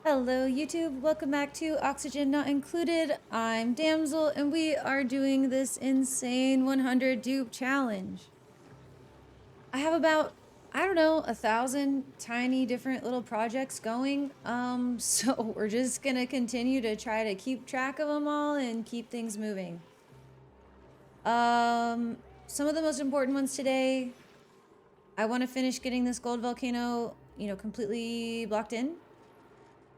Hello YouTube, welcome back to Oxygen Not Included. I'm Damsel and we are doing this insane 100 dupe challenge. I have about, I don't know, 1,000 tiny different little projects going. So we're just gonna continue to try to keep track of them all and keep things moving. Some of the most important ones today, I want to finish getting this gold volcano, completely blocked in.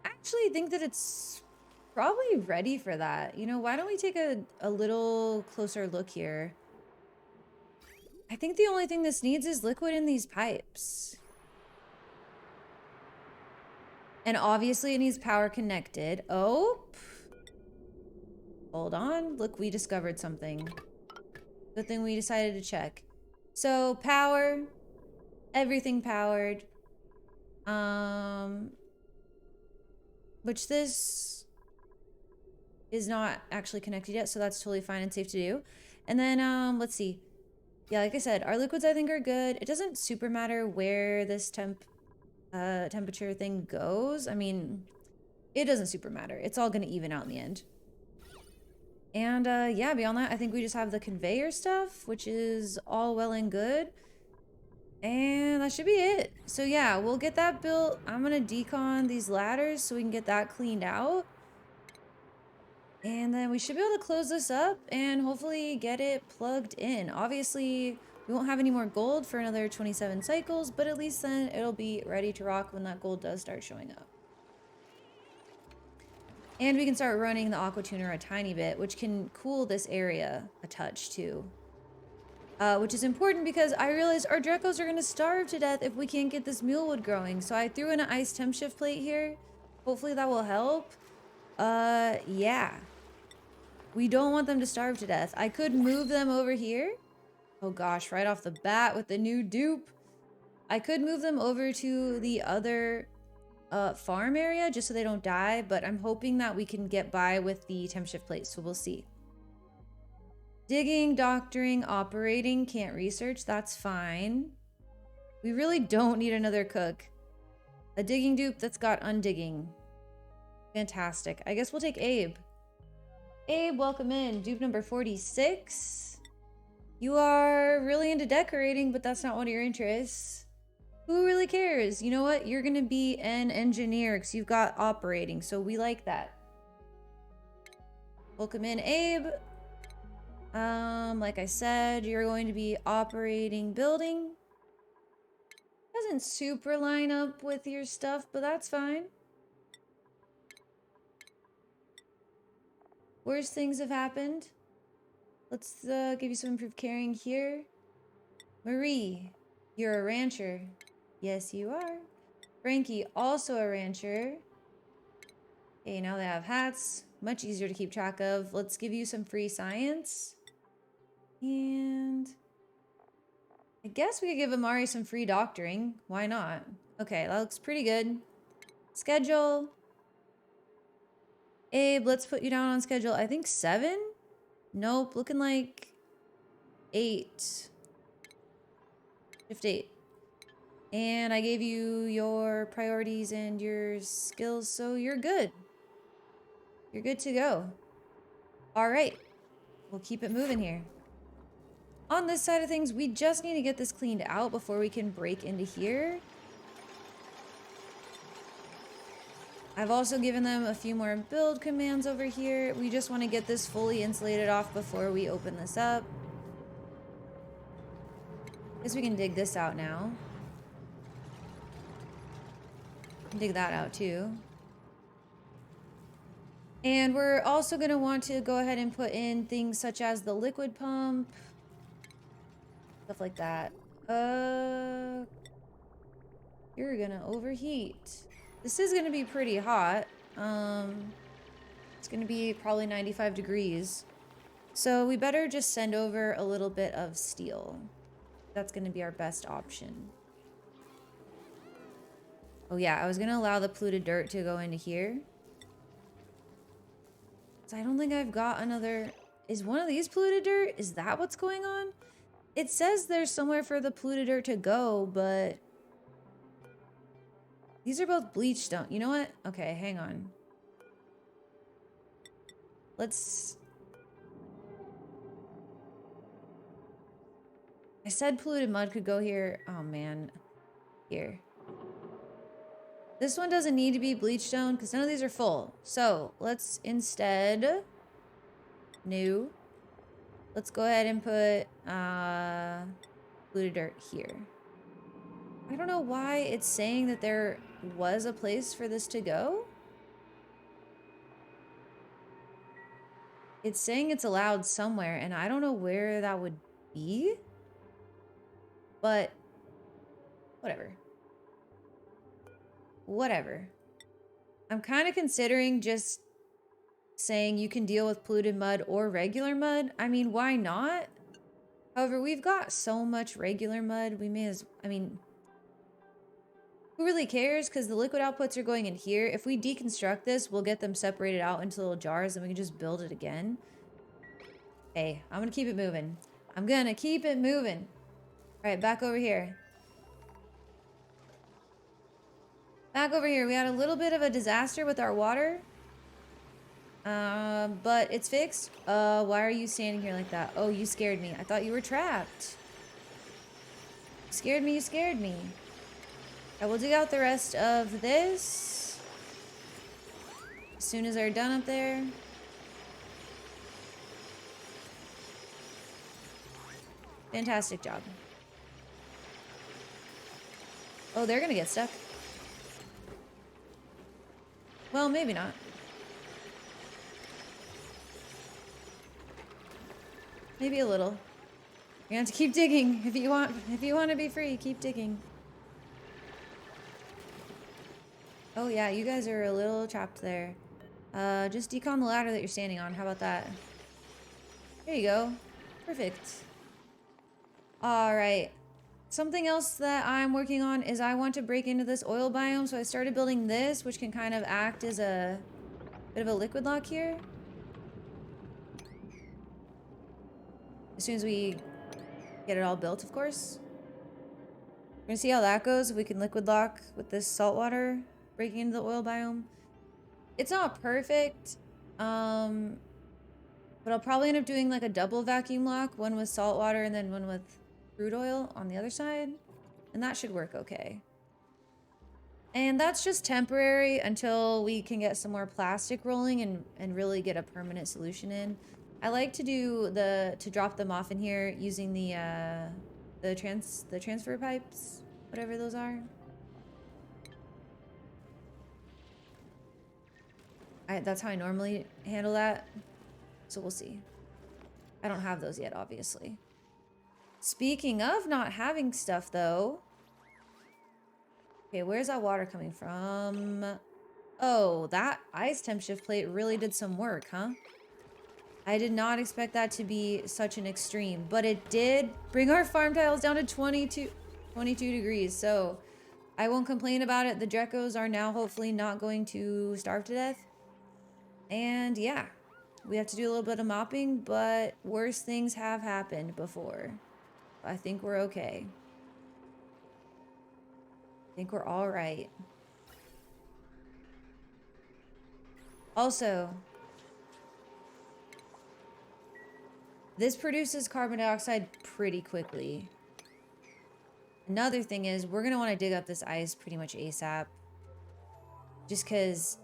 I actually think that it's probably ready for that. Why don't we take a little closer look here? I think the only thing this needs is liquid in these pipes. And obviously it needs power connected. Oh, hold on. Look, we discovered something. Good thing we decided to check. So power, everything powered. Which this is not actually connected yet, so that's totally fine and safe to do. And then, let's see. Yeah, like I said, our liquids I think are good. It doesn't super matter where this temperature thing goes. I mean, it doesn't super matter. It's all gonna even out in the end. And yeah, beyond that, I think we just have the conveyor stuff, which is all well and good. And that should be it. So yeah, we'll get that built. I'm gonna decon these ladders so we can get that cleaned out. And then we should be able to close this up and hopefully get it plugged in. Obviously, we won't have any more gold for another 27 cycles, but at least then it'll be ready to rock when that gold does start showing up. And we can start running the aqua tuner a tiny bit, which can cool this area a touch too. Which is important because I realized our Drekos are going to starve to death if we can't get this mulewood growing. So I threw in an ice temp shift plate here. Hopefully that will help. Yeah. We don't want them to starve to death. I could move them over here. Oh gosh, right off the bat with the new dupe. I could move them over to the other farm area just so they don't die, but I'm hoping that we can get by with the temp shift plate, so we'll see. Digging, doctoring, operating, can't research, that's fine. We really don't need another cook. A digging dupe that's got undigging. Fantastic. I guess we'll take Abe. Abe, welcome in. Dupe number 46. You are really into decorating, but that's not one of your interests. Who really cares? You know what? You're gonna be an engineer because you've got operating, so we like that. Welcome in, Abe. Like I said, you're going to be operating building. Doesn't super line up with your stuff, but that's fine. Worse things have happened. Let's give you some improved carrying here. Marie, you're a rancher. Yes, you are. Frankie, also a rancher. Okay, now they have hats. Much easier to keep track of. Let's give you some free science. And I guess we could give Amari some free doctoring. Why not? Okay, that looks pretty good. Schedule. Abe, let's put you down on schedule. I think 7? Nope, looking like 8. Shift 8. And I gave you your priorities and your skills, so you're good. You're good to go. All right, we'll keep it moving here. On this side of things, we just need to get this cleaned out before we can break into here. I've also given them a few more build commands over here. We just want to get this fully insulated off before we open this up. Guess we can dig this out now. Dig that out too. And we're also going to want to go ahead and put in things such as the liquid pump. Stuff like that. You're gonna overheat. This is gonna be pretty hot. It's gonna be probably 95 degrees. So we better just send over a little bit of steel. That's gonna be our best option. Oh yeah, I was gonna allow the polluted dirt to go into here. So I don't think I've got another... Is one of these polluted dirt? Is that what's going on? It says there's somewhere for the polluted dirt to go, but... These are both bleach stone. You know what? Okay, hang on. Let's... I said polluted mud could go here. Oh, man. Here. This one doesn't need to be bleach stone because none of these are full. So, let's instead... New. Let's go ahead and put polluted dirt here. I don't know why it's saying that there was a place for this to go. It's saying it's allowed somewhere, and I don't know where that would be. But, whatever. Whatever. I'm kind of considering just saying you can deal with polluted mud or regular mud. I mean, why not? However, we've got so much regular mud, we may as... I mean... Who really cares? Because the liquid outputs are going in here. If we deconstruct this, we'll get them separated out into little jars and we can just build it again. Hey, I'm gonna keep it moving. I'm gonna keep it moving. All right, back over here. Back over here. We had a little bit of a disaster with our water. But it's fixed. Why are you standing here like that? Oh, you scared me. I thought you were trapped. You scared me, you scared me. I will dig out the rest of this as soon as they're done up there. Fantastic job. Oh, they're gonna get stuck. Well, maybe not. Maybe a little. You're gonna have to keep digging if you want to be free. Keep digging. Oh yeah, you guys are a little trapped there. Just decon the ladder that you're standing on. How about that? There you go. Perfect. Alright. Something else that I'm working on is I want to break into this oil biome, so I started building this, which can kind of act as a bit of a liquid lock here. As soon as we get it all built, of course. We're gonna see how that goes, if we can liquid lock with this salt water breaking into the oil biome. It's not perfect, but I'll probably end up doing like a double vacuum lock, one with salt water and then one with crude oil on the other side, and that should work okay. And that's just temporary until we can get some more plastic rolling and really get a permanent solution in. I like to do to drop them off in here using the transfer pipes, whatever those are. That's how I normally handle that. So we'll see. I don't have those yet, obviously. Speaking of not having stuff, though. Okay, where's that water coming from? Oh, that ice temp shift plate really did some work, huh? I did not expect that to be such an extreme, but it did bring our farm tiles down to 22 degrees, so I won't complain about it. The Drecos are now hopefully not going to starve to death. And yeah, we have to do a little bit of mopping, but worse things have happened before. I think we're okay. I think we're all right. Also, this produces carbon dioxide pretty quickly. Another thing is we're going to want to dig up this ice pretty much ASAP. Just because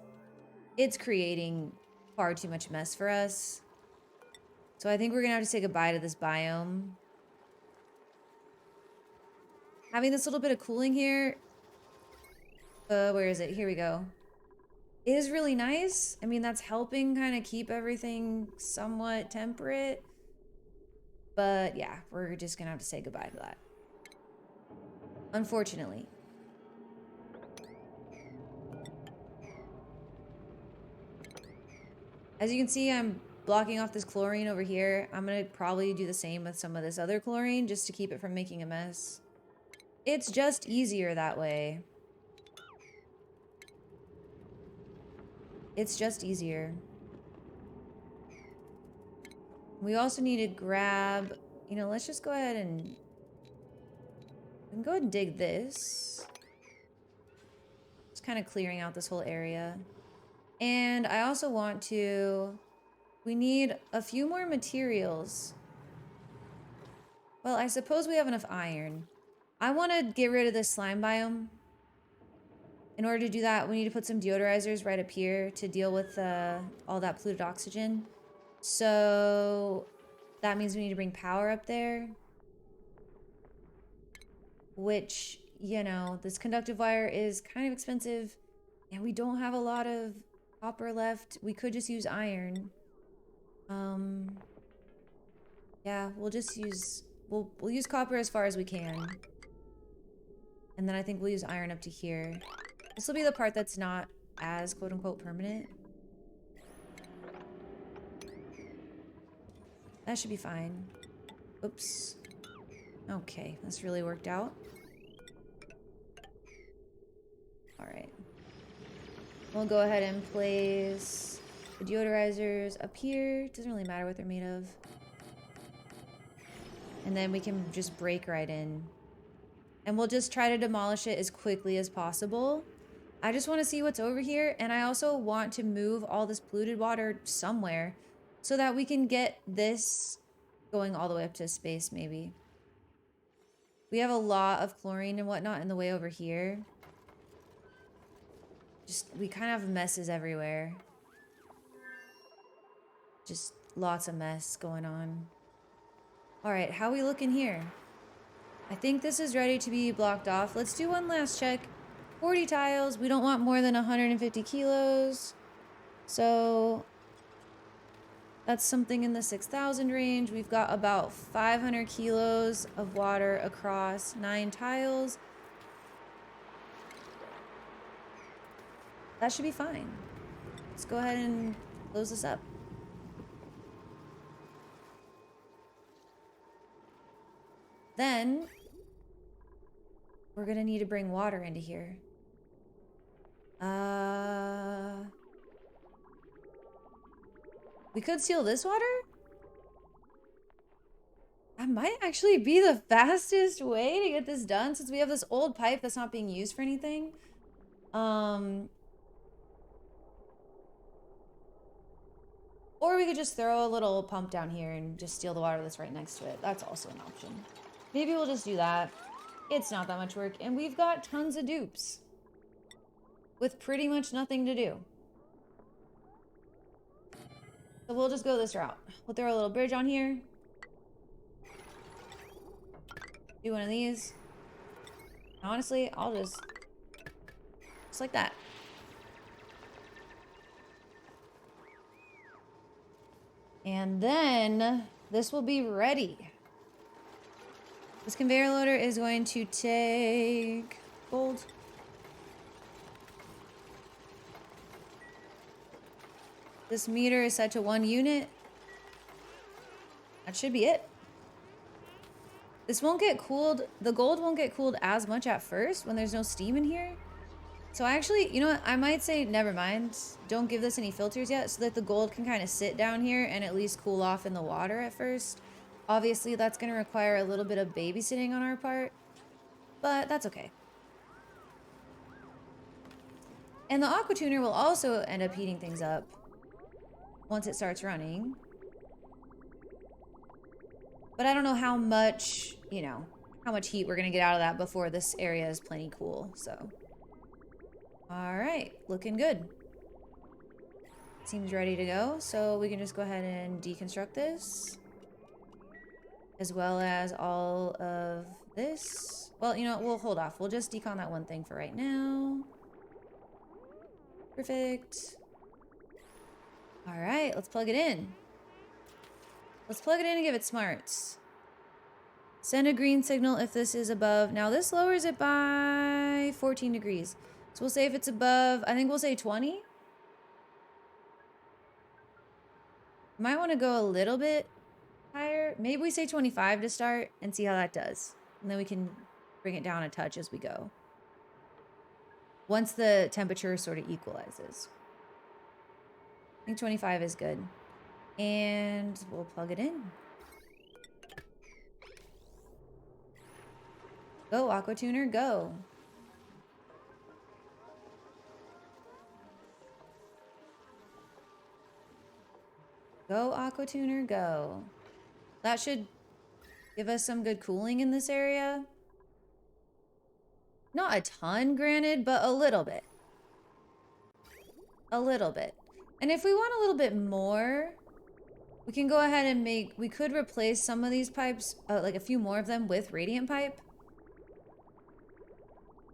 it's creating far too much mess for us. So I think we're going to have to say goodbye to this biome. Having this little bit of cooling here. Where is it? Here we go. It is really nice. I mean, that's helping kind of keep everything somewhat temperate. But yeah, we're just going to have to say goodbye to that. Unfortunately. As you can see, I'm blocking off this chlorine over here. I'm going to probably do the same with some of this other chlorine just to keep it from making a mess. It's just easier that way. It's just easier. We also need to grab, you know, let's just go ahead and we can go ahead and dig this. Let's Just kind of clearing out this whole area. And I also want to... We need a few more materials. Well, I suppose we have enough iron. I want to get rid of this slime biome. In order to do that, we need to put some deodorizers right up here to deal with all that polluted oxygen. So that means we need to bring power up there. Which, you know, this conductive wire is kind of expensive. And we don't have a lot of copper left. We could just use iron. Yeah, we'll just use... We'll use copper as far as we can. And then I think we'll use iron up to here. This will be the part that's not as quote-unquote permanent. That should be fine. Oops. Okay, this really worked out. Alright. We'll go ahead and place the deodorizers up here. Doesn't really matter what they're made of. And then we can just break right in. And we'll just try to demolish it as quickly as possible. I just want to see what's over here. And I also want to move all this polluted water somewhere so that we can get this going all the way up to space, maybe. We have a lot of chlorine and whatnot in the way over here. Just, we kind of have messes everywhere. Just lots of mess going on. Alright, how we looking here? I think this is ready to be blocked off. Let's do one last check. 40 tiles. We don't want more than 150 kilos. So that's something in the 6,000 range. We've got about 500 kilos of water across 9 tiles. That should be fine. Let's go ahead and close this up. Then we're gonna need to bring water into here. We could seal this water? That might actually be the fastest way to get this done since we have this old pipe that's not being used for anything. Or we could just throw a little pump down here and just steal the water that's right next to it. That's also an option. Maybe we'll just do that. It's not that much work. And we've got tons of dupes. With pretty much nothing to do. So we'll just go this route. We'll throw a little bridge on here. Do one of these. Honestly, I'll just like that. And then this will be ready. This conveyor loader is going to take gold. This meter is set to 1 unit. That should be it. This won't get cooled. The gold won't get cooled as much at first when there's no steam in here. So actually, you know what? I might say, never mind. Don't give this any filters yet so that the gold can kind of sit down here and at least cool off in the water at first. Obviously, that's going to require a little bit of babysitting on our part, but that's okay. And the aqua tuner will also end up heating things up once it starts running. But I don't know how much, you know, how much heat we're going to get out of that before this area is plenty cool, so. All right, looking good. Seems ready to go, so we can just go ahead and deconstruct this. As well as all of this. Well, you know, we'll hold off. We'll just decon that one thing for right now. Perfect. All right, let's plug it in. Let's plug it in and give it smarts. Send a green signal if this is above. Now this lowers it by 14 degrees. So we'll say if it's above, I think we'll say 20. Might want to go a little bit higher. Maybe we say 25 to start and see how that does. And then we can bring it down a touch as we go. Once the temperature sort of equalizes. I think 25 is good. And we'll plug it in. Go, aqua tuner, go. Go, Aqua Tuner, go. That should give us some good cooling in this area. Not a ton, granted, but a little bit. A little bit. And if we want a little bit more, we can go ahead and we could replace some of these pipes, like a few more of them with radiant pipe.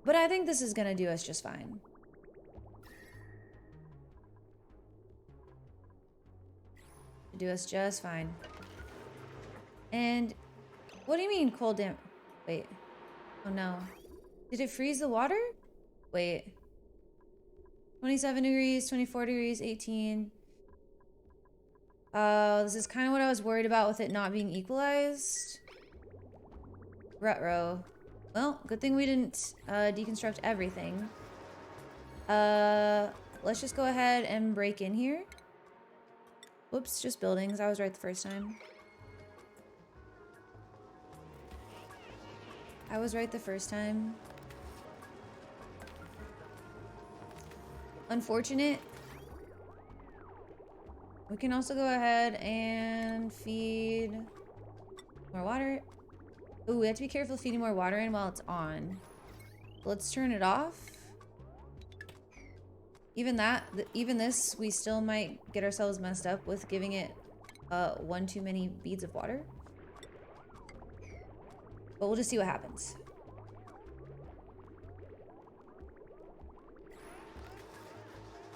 But I think this is gonna do us just fine. Do us just fine. And what do you mean cold damp? Wait. Oh no. Did it freeze the water? Wait. 27 degrees, 24 degrees, 18. This is kind of what I was worried about with it not being equalized. Ruh-roh. Well, good thing we didn't deconstruct everything. Let's just go ahead and break in here. Whoops, just buildings. I was right the first time. I was right the first time. Unfortunate. We can also go ahead and feed more water. Ooh, we have to be careful feeding more water in while it's on. Let's turn it off. Even this, we still might get ourselves messed up with giving it one too many beads of water. But we'll just see what happens.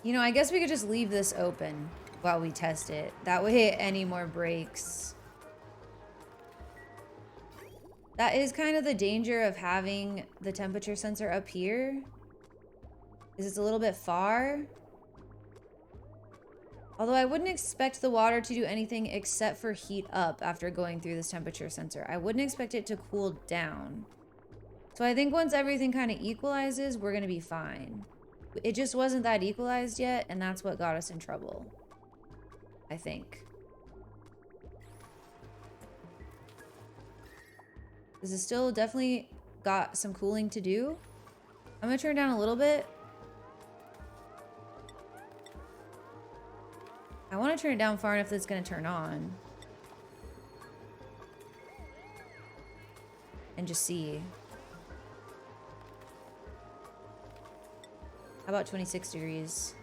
You know, I guess we could just leave this open while we test it. That way, any more breaks. That is kind of the danger of having the temperature sensor up here. Is it's a little bit far. Although I wouldn't expect the water to do anything except for heat up after going through this temperature sensor. I wouldn't expect it to cool down. So I think once everything kind of equalizes, we're going to be fine. It just wasn't that equalized yet, and that's what got us in trouble. I think. This is still definitely got some cooling to do. I'm going to turn down a little bit. I want to turn it down far enough that it's going to turn on. And just see. How about 26 degrees?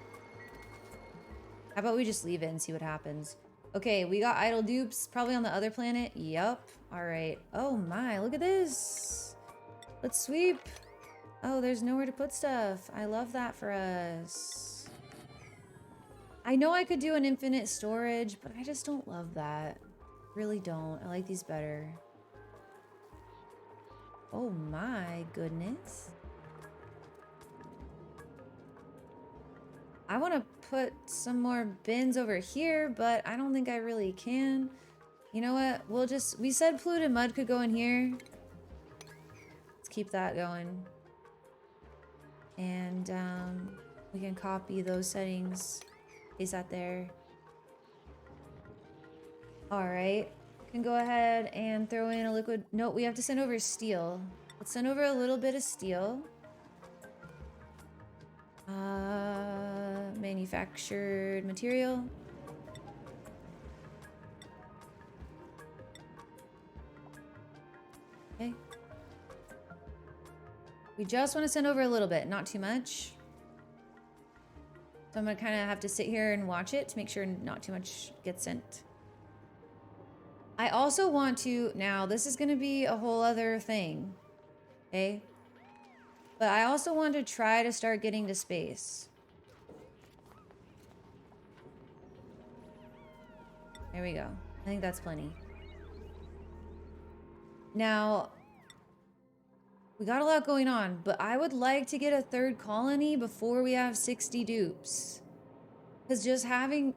How about we just leave it and see what happens? Okay, we got idle dupes, probably on the other planet. Yup. All right. Oh my, look at this. Let's sweep. Oh, there's nowhere to put stuff. I love that for us. I know I could do an infinite storage, but I just don't love that. Really don't. I like these better. Oh my goodness. I want to put some more bins over here, but I don't think I really can. You know what? We said polluted mud could go in here. Let's keep that going. And we can copy those settings. Paste that there. All right. Can go ahead and throw in a liquid. No, we have to send over steel. Let's send over a little bit of steel. Manufactured material. Okay. We just want to send over a little bit, not too much. So I'm gonna kind of have to sit here and watch it to make sure not too much gets sent. I also want to, now this is gonna be a whole other thing, okay? But I also want to try to start getting to space. There we go. I think that's plenty. Now, we got a lot going on, but I would like to get a third colony before we have 60 dupes. Because just having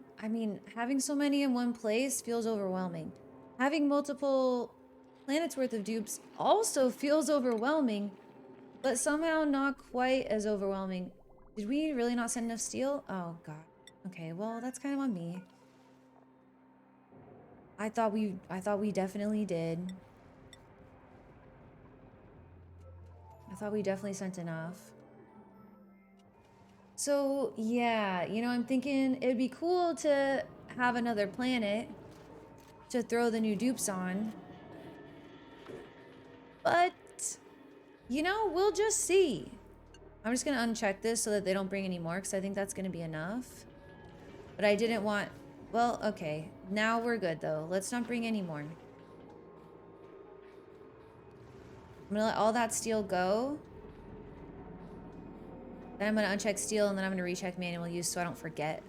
so many in one place feels overwhelming. Having multiple planets worth of dupes also feels overwhelming, but somehow not quite as overwhelming. Did we really not send enough steel? Oh god. Okay, well that's kind of on me. I thought we definitely did. I thought we definitely sent enough. So yeah, you know, I'm thinking it'd be cool to have another planet to throw the new dupes on. But, you know, we'll just see. I'm just going to uncheck this so that they don't bring any more, because I think that's going to be enough. But I didn't want... Well, okay. Now we're good, though. Let's not bring any more. I'm going to let all that steel go. Then I'm going to uncheck steel, and then I'm going to recheck manual use so I don't forget.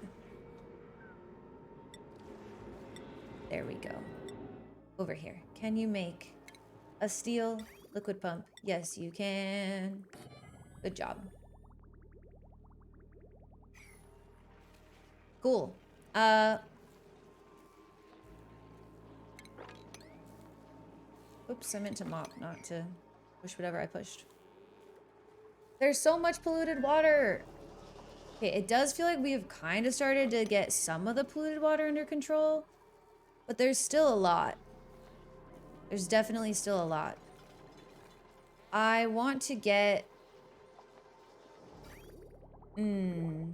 There we go. Over here. Can you make a steel liquid pump? Yes, you can. Good job. Cool. Oops, I meant to mop, not to push whatever I pushed. There's so much polluted water. Okay, it does feel like we've kind of started to get some of the polluted water under control, but there's still a lot. There's definitely still a lot. I want to get... New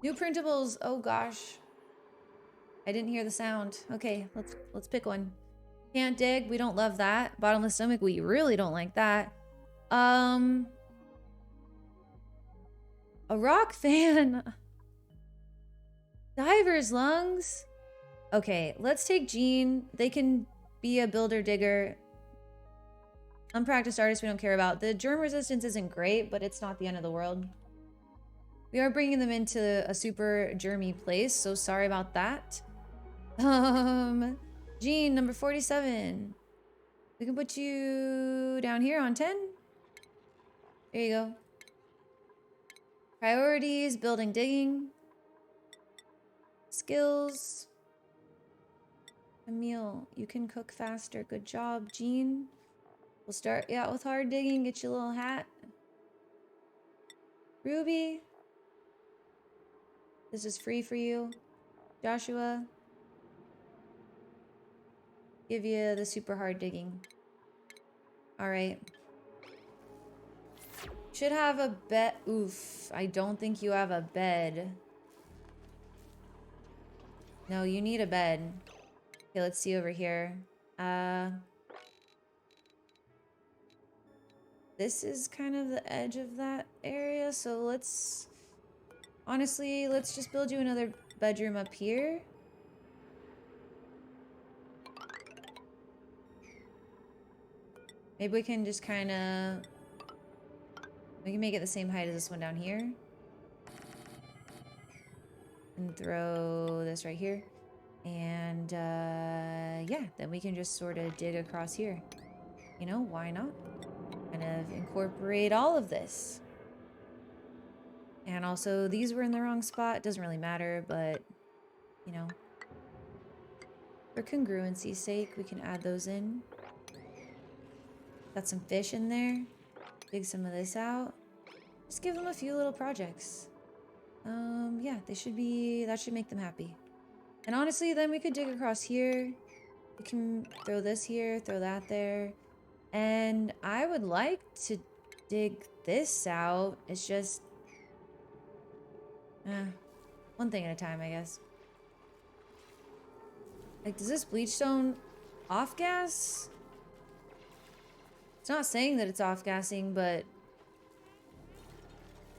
printables. Oh gosh. I didn't hear the sound. Okay, let's pick one. Can't dig. We don't love that. Bottomless stomach. We really don't like that. A rock fan. Diver's lungs. Okay, let's take Jean. They can be a builder digger. Unpracticed artist we don't care about. The germ resistance isn't great, but it's not the end of the world. We are bringing them into a super germy place, so sorry about that. Jean, number 47. We can put you down here on 10. There you go. Priorities, building, digging. Skills. Emil, you can cook faster. Good job, Jean. We'll start you out with hard digging. Get your little hat. Ruby. This is free for you. Joshua. Give you the super hard digging. Alright. Should have a bed. Oof. I don't think you have a bed. No, you need a bed. Okay, let's see over here. This is kind of the edge of that area, so let's... Honestly, let's just build you another bedroom up here. Maybe we can just kind of... We can make it the same height as this one down here. And throw this right here. And, yeah, then we can just sort of dig across here. You know, why not? Kind of incorporate all of this. And also, these were in the wrong spot. Doesn't really matter, but, you know. For congruency's sake, we can add those in. Got some fish in there. Dig some of this out. Just give them a few little projects. Yeah, they should be... That should make them happy. And honestly, then we could dig across here. We can throw this here, throw that there. And I would like to dig this out. It's just... one thing at a time, I guess. Like, does this bleachstone off-gas? It's not saying that it's off-gassing, but...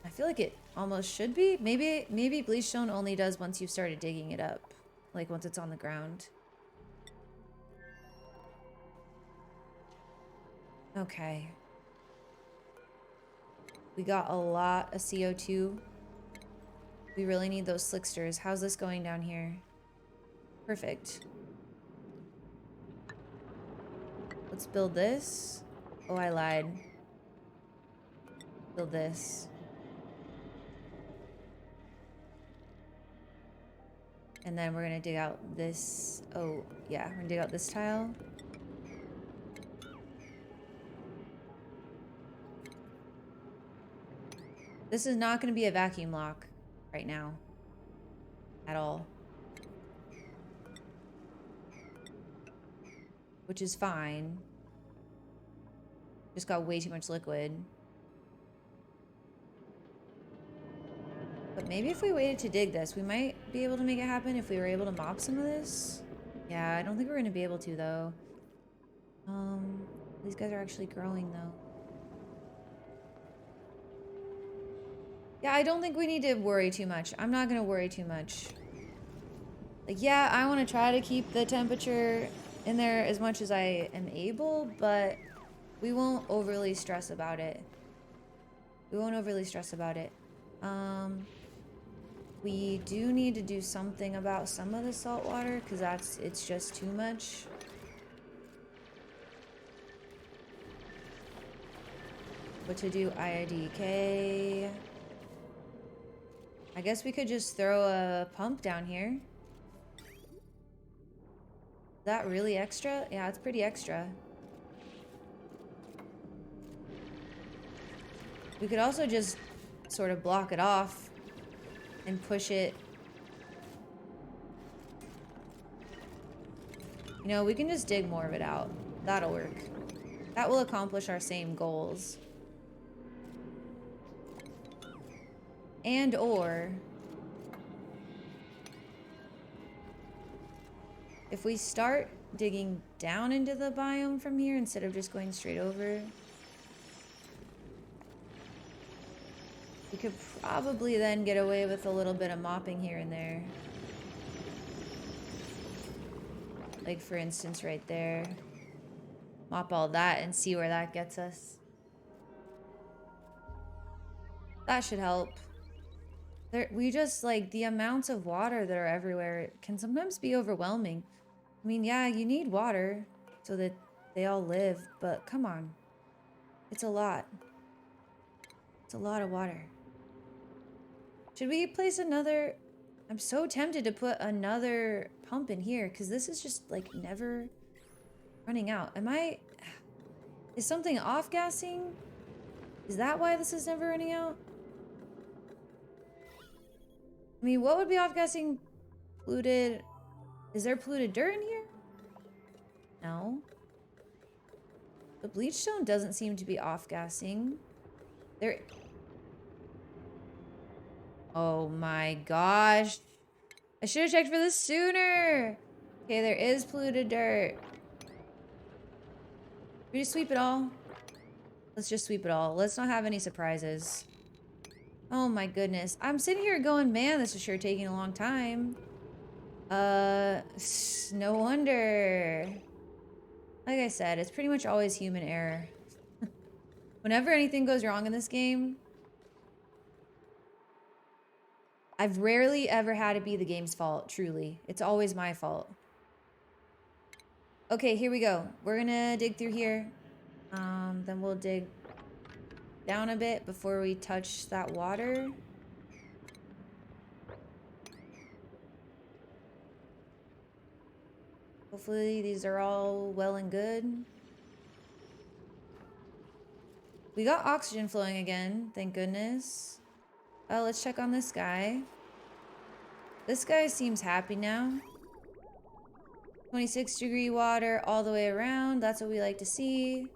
I feel like it almost should be. Maybe bleachstone only does once you've started digging it up. Like, once it's on the ground. Okay. We got a lot of CO2. We really need those slicksters. How's this going down here? Perfect. Let's build this. Oh, I lied. Build this. And then we're gonna dig out this. Oh, yeah, we're gonna dig out this tile. This is not gonna be a vacuum lock right now. At all. Which is fine. Just got way too much liquid. But maybe if we waited to dig this, we might be able to make it happen if we were able to mop some of this. Yeah, I don't think we're gonna be able to though. These guys are actually growing though. Yeah, I don't think we need to worry too much. I'm not gonna worry too much. Like, yeah, I want to try to keep the temperature in there as much as I am able, but we won't overly stress about it. We won't overly stress about it. We do need to do something about some of the salt water because it's just too much. But to do IIDK, I guess we could just throw a pump down here. Is that really extra? Yeah, it's pretty extra. We could also just sort of block it off and push it. You know, we can just dig more of it out. That'll work. That will accomplish our same goals. And or if we start digging down into the biome from here instead of just going straight over, we could probably then get away with a little bit of mopping here and there. Like for instance right there. Mop all that and see where that gets us. That should help. We just, like, the amounts of water that are everywhere can sometimes be overwhelming. I mean, yeah, you need water so that they all live, but come on. It's a lot. It's a lot of water. Should we place another... I'm so tempted to put another pump in here because this is just, like, never running out. Is something off-gassing? Is that why this is never running out? I mean, what would be off-gassing? Polluted... Is there polluted dirt in here? No. The bleach stone doesn't seem to be off-gassing. There... Oh my gosh. I should have checked for this sooner. Okay, there is polluted dirt. We just sweep it all? Let's just sweep it all. Let's not have any surprises. Oh my goodness. I'm sitting here going, man, this is sure taking a long time. No wonder. Like I said, it's pretty much always human error. Whenever anything goes wrong in this game, I've rarely ever had it be the game's fault, truly. It's always my fault. Okay, here we go. We're gonna dig through here. Then we'll dig down a bit before we touch that water. Hopefully these are all well and good. We got oxygen flowing again, thank goodness. Let's check on this guy. This guy seems happy now. 26-degree water all the way around. That's what we like to see.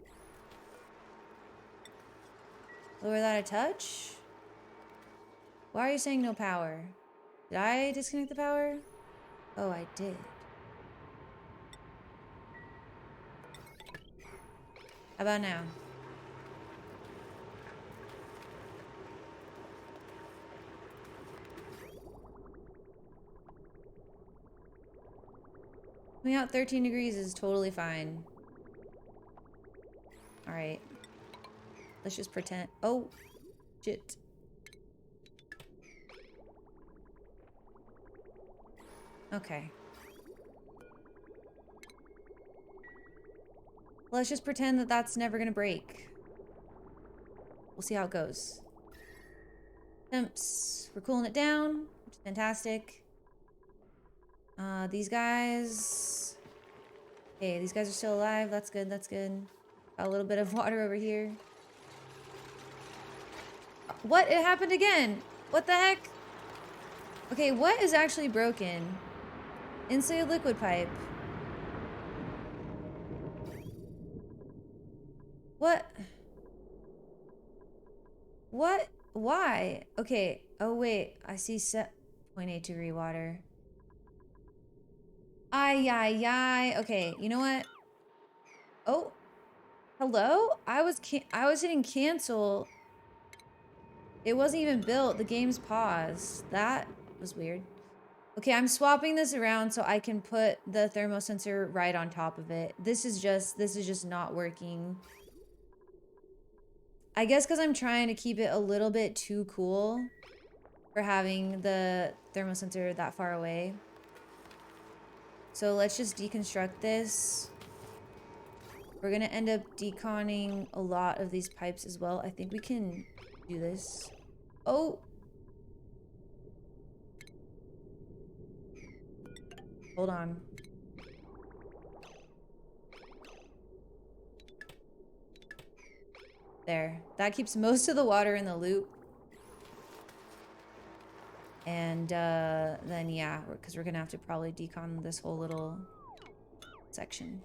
Lower that a touch. Why are you saying no power? Did I disconnect the power? Oh, I did. How about now? Coming out 13 degrees is totally fine. Alright. Let's just pretend. Oh, shit. Okay. Let's just pretend that that's never gonna break. We'll see how it goes. Temps. We're cooling it down, which is fantastic. These guys... Okay, these guys are still alive. That's good, that's good. Got a little bit of water over here. What? It happened again! What the heck? Okay, what is actually broken? Insulated liquid pipe. What? What Why? Okay. Oh, wait. I see set 0.8 degree water. Ay, ay, ay. Okay, you know what? Oh, hello? I was hitting cancel. It wasn't even built. The game's paused. That was weird. Okay, I'm swapping this around so I can put the thermosensor right on top of it. This is just not working. I guess because I'm trying to keep it a little bit too cool for having the thermosensor that far away. So let's just deconstruct this. We're gonna end up deconning a lot of these pipes as well. I think we can do this. Oh! Hold on. There. That keeps most of the water in the loop. And then yeah, because we're gonna have to probably decon this whole little section.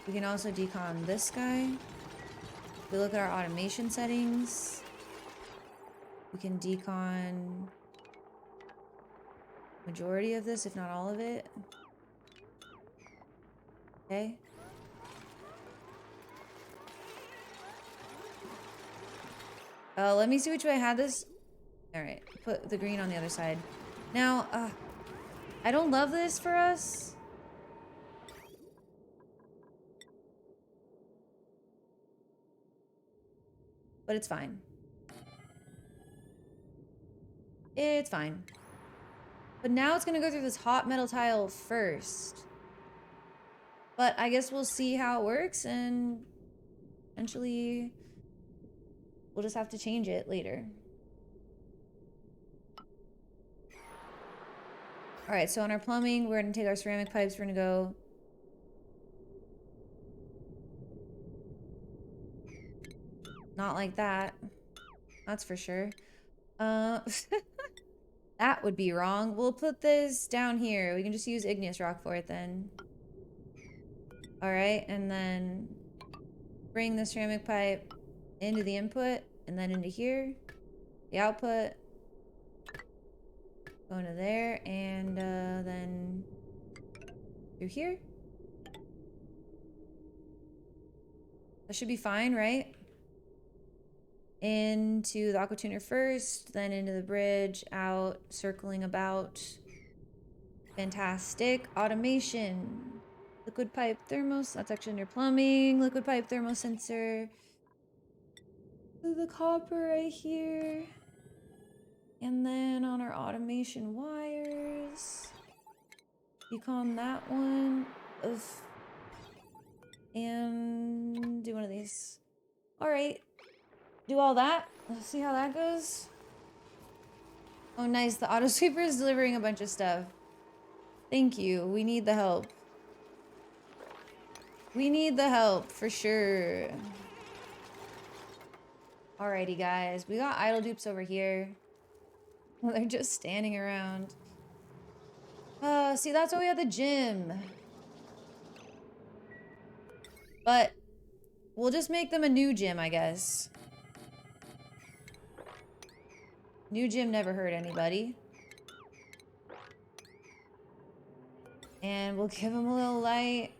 We can also decon this guy. If we look at our automation settings, we can decon majority of this, if not all of it. Okay. Let me see which way I had this. All right, put the green on the other side. Now, I don't love this for us. But it's fine. It's fine. But now it's gonna go through this hot metal tile first. But I guess we'll see how it works, and eventually we'll just have to change it later. All right, so on our plumbing, we're gonna take our ceramic pipes, we're gonna go not like that. That's for sure. That would be wrong. We'll put this down here. We can just use igneous rock for it then. All right, and then bring the ceramic pipe into the input and then into here. The output. Go into there and then through here. That should be fine, right? Into the aqua tuner first, then into the bridge, out, circling about. Fantastic. Automation. Liquid pipe thermos. That's actually under plumbing. Liquid pipe thermosensor. The copper right here. And then on our automation wires. Decon that one. And do one of these. Alright. Do all that. Let's see how that goes. Oh, nice. The auto sweeper is delivering a bunch of stuff. Thank you. We need the help. We need the help for sure. Alrighty, guys. We got idle dupes over here. Well, they're just standing around. See, that's why we had the gym. But we'll just make them a new gym, I guess. New gym never hurt anybody. And we'll give them a little light.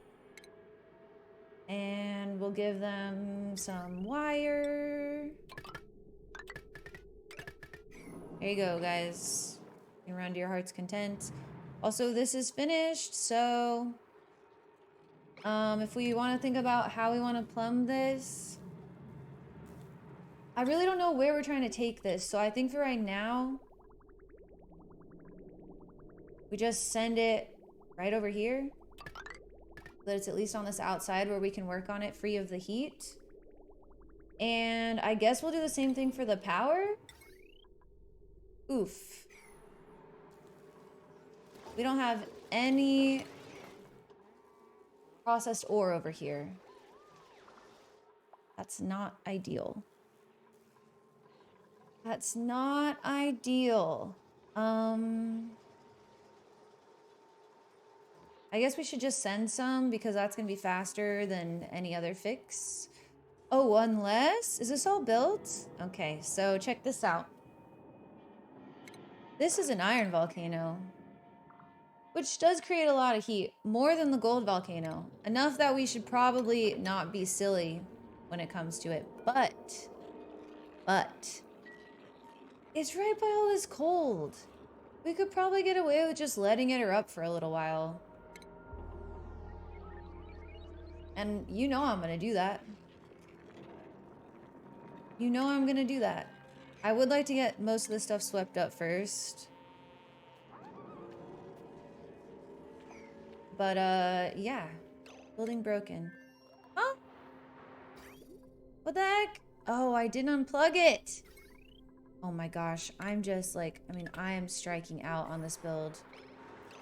And we'll give them some wire. There you go, guys. You run to your heart's content. Also, this is finished, so if we want to think about how we want to plumb this, I really don't know where we're trying to take this. So I think for right now, we just send it right over here. So that it's at least on this outside where we can work on it free of the heat. And I guess we'll do the same thing for the power. Oof. We don't have any processed ore over here. That's not ideal. That's not ideal. I guess we should just send some because that's gonna be faster than any other fix. Oh, unless, is this all built? Okay, so check this out. This is an iron volcano, which does create a lot of heat, more than the gold volcano. Enough that we should probably not be silly when it comes to it, but, it's right by all this cold. We could probably get away with just letting it erupt for a little while. And you know I'm gonna do that. You know I'm gonna do that. I would like to get most of this stuff swept up first. But, yeah. Building broken. Huh? What the heck? Oh, I didn't unplug it. Oh my gosh. I'm just like, I mean, I am striking out on this build.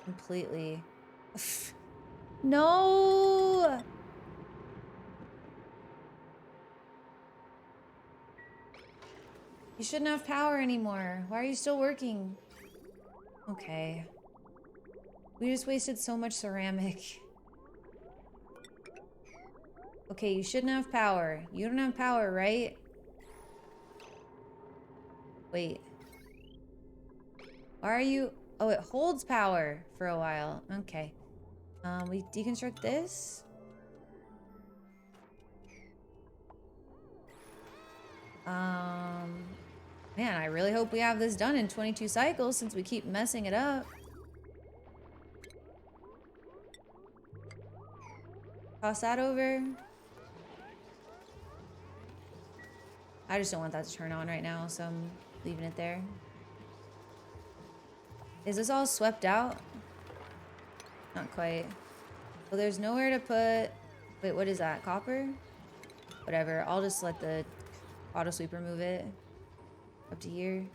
Completely. No! You shouldn't have power anymore. Why are you still working? Okay. We just wasted so much ceramic. Okay, you shouldn't have power. You don't have power, right? Wait. Why are you... Oh, it holds power for a while. Okay. We deconstruct this. Man, I really hope we have this done in 22 cycles since we keep messing it up. Toss that over. I just don't want that to turn on right now, so I'm leaving it there. Is this all swept out? Not quite. Well, there's nowhere to put... Wait, what is that? Copper? Whatever. I'll just let the auto sweeper move it up to here.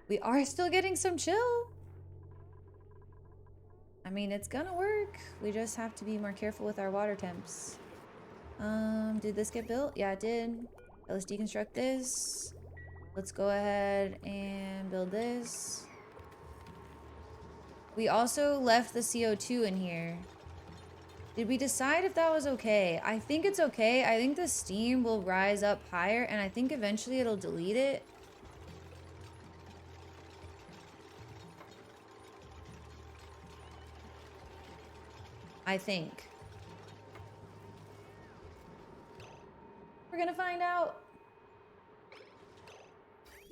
We are still getting some chill. I mean, it's gonna work. We just have to be more careful with our water temps. Did this get built? Yeah, it did. Let's deconstruct this. Let's go ahead and build this. We also left the CO2 in here. Did we decide if that was okay? I think it's okay. I think the steam will rise up higher, and I think eventually it'll delete it. I think. We're gonna find out.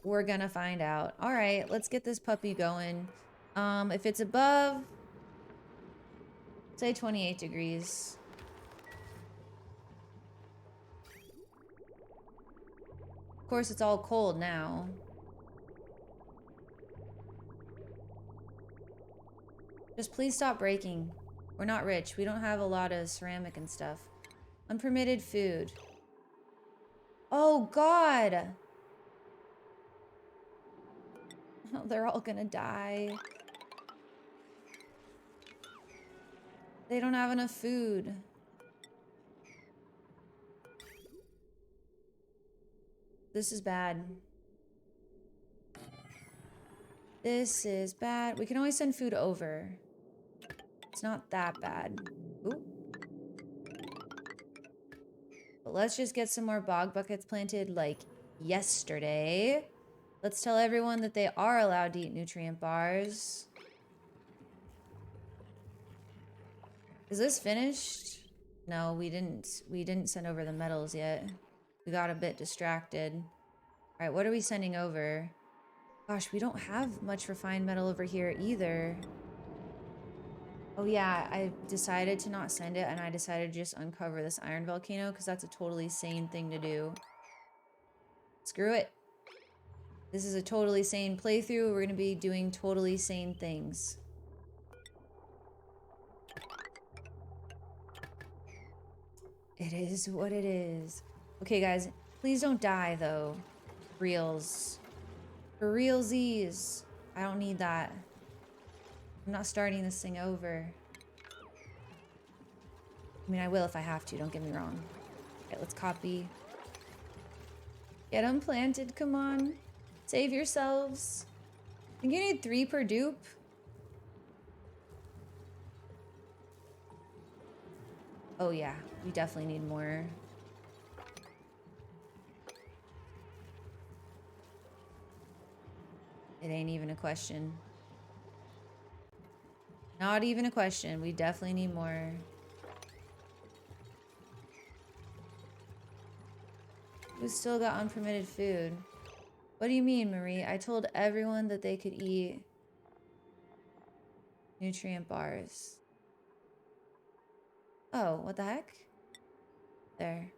We're gonna find out. All right, let's get this puppy going. If it's above, say 28 degrees. Of course, it's all cold now. Just please stop breaking. We're not rich. We don't have a lot of ceramic and stuff. Unpermitted food. Oh, God. Oh, they're all gonna die. They don't have enough food. This is bad. This is bad. We can always send food over. It's not that bad. Ooh. But let's just get some more bog buckets planted like yesterday. Let's tell everyone that they are allowed to eat nutrient bars. Is this finished? No, we didn't send over the metals yet. We got a bit distracted. All right, what are we sending over? Gosh, we don't have much refined metal over here either. Oh yeah, I decided to not send it, and I decided to just uncover this iron volcano because that's a totally sane thing to do. Screw it. This is a totally sane playthrough. We're going to be doing totally sane things. It is what it is. Okay, guys, please don't die, though. Reals. For realsies. I don't need that. I'm not starting this thing over. I mean, I will if I have to, don't get me wrong. Okay, let's copy. Get them planted, come on. Save yourselves. think you need 3 per dupe. Oh yeah, we definitely need more. It ain't even a question. Not even a question. We definitely need more. We still got unpermitted food. What do you mean, Marie? I told everyone that they could eat nutrient bars. Oh, what the heck? There.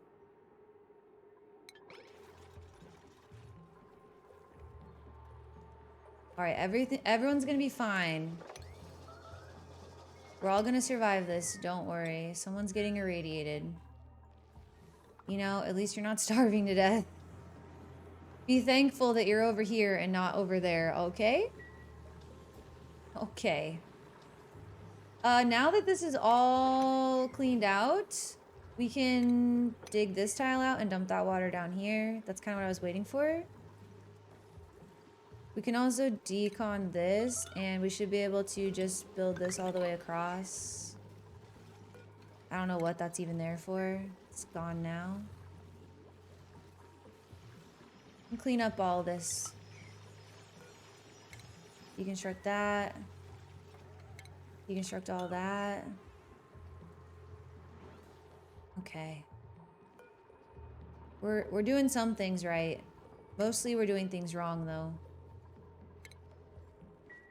All right, everyone's gonna be fine. We're all gonna survive this, don't worry. Someone's getting irradiated. You know, at least you're not starving to death. Be thankful that you're over here and not over there, okay? Okay. Now that this is all cleaned out, we can dig this tile out and dump that water down here. That's kind of what I was waiting for. We can also decon this, and we should be able to just build this all the way across. I don't know what that's even there for. It's gone now. And clean up all this. Deconstruct that. Deconstruct all that. Okay. We're doing some things right. Mostly we're doing things wrong though.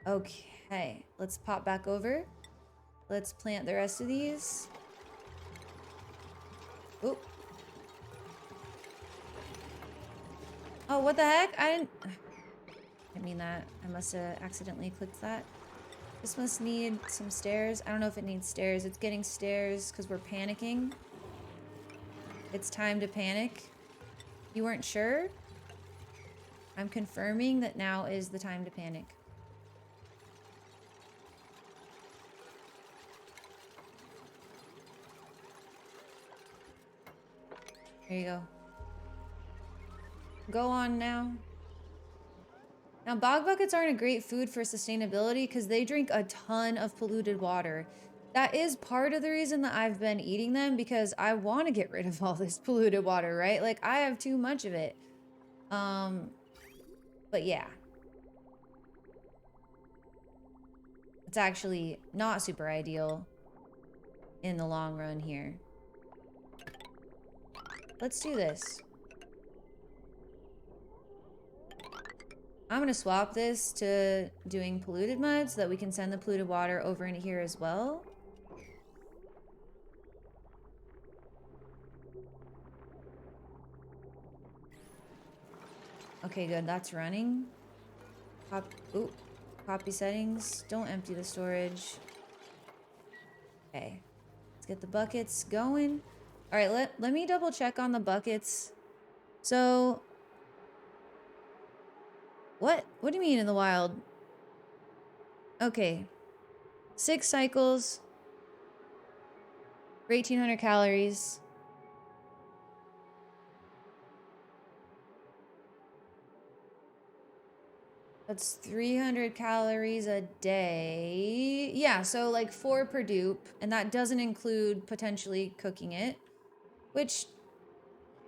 Okay, let's pop back over. Let's plant the rest of these. Oop. Oh, what the heck? I didn't mean that. I must have accidentally clicked that. This must need some stairs. I don't know if it needs stairs. It's getting stairs because we're panicking. It's time to panic. You weren't sure? I'm confirming that now is the time to panic. There you go. Go on now. Now, bog buckets aren't a great food for sustainability because they drink a ton of polluted water. That is part of the reason that I've been eating them, because I want to get rid of all this polluted water, right? Like, I have too much of it. But yeah. It's actually not super ideal in the long run here. Let's do this. I'm gonna swap this to doing polluted mud so that we can send the polluted water over into here as well. Okay, good, that's running. Copy settings. Don't empty the storage. Okay, let's get the buckets going. All right, let me double check on the buckets. So, what do you mean in the wild? Okay, 6 cycles for 1,800 calories. That's 300 calories a day. Yeah, so like 4 per dupe, and that doesn't include potentially cooking it. Which,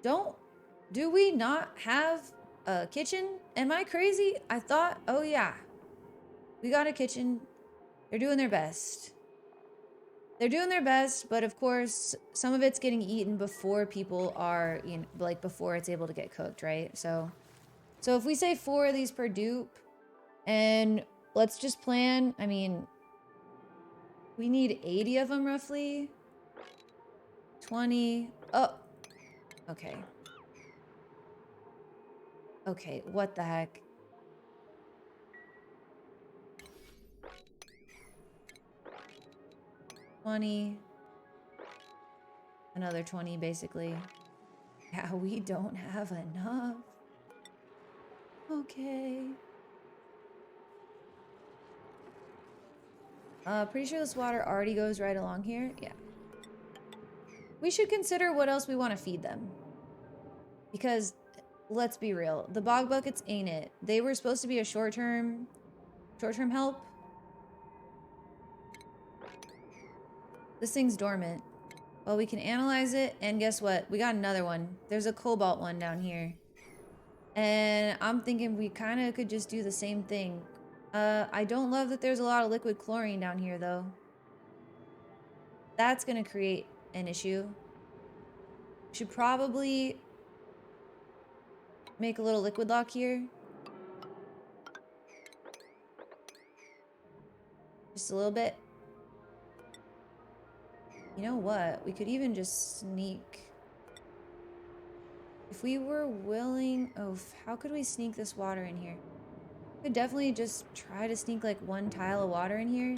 do we not have a kitchen? Am I crazy? I thought, oh yeah, we got a kitchen. They're doing their best. They're doing their best, but of course, some of it's getting eaten before people are, you know, like before it's able to get cooked, right? So if we say 4 of these per dupe, and let's just plan, I mean, we need 80 of them roughly. 20. Oh, okay. Okay, what the heck? Another 20 basically. Yeah, we don't have enough. Okay. Pretty sure this water already goes right along here. Yeah. We should consider what else we want to feed them. Because, let's be real, the bog buckets ain't it. They were supposed to be a short term Short-term help. This thing's dormant. Well, we can analyze it, and guess what? We got another one. There's a cobalt one down here. And I'm thinking we kind of could just do the same thing. I don't love that there's a lot of liquid chlorine down here, though. That's going to create an issue. Should probably make a little liquid lock here. Just a little bit. You know what? We could even just sneak. If we were willing... Oh, how could we sneak this water in here? We could definitely just try to sneak like one tile of water in here.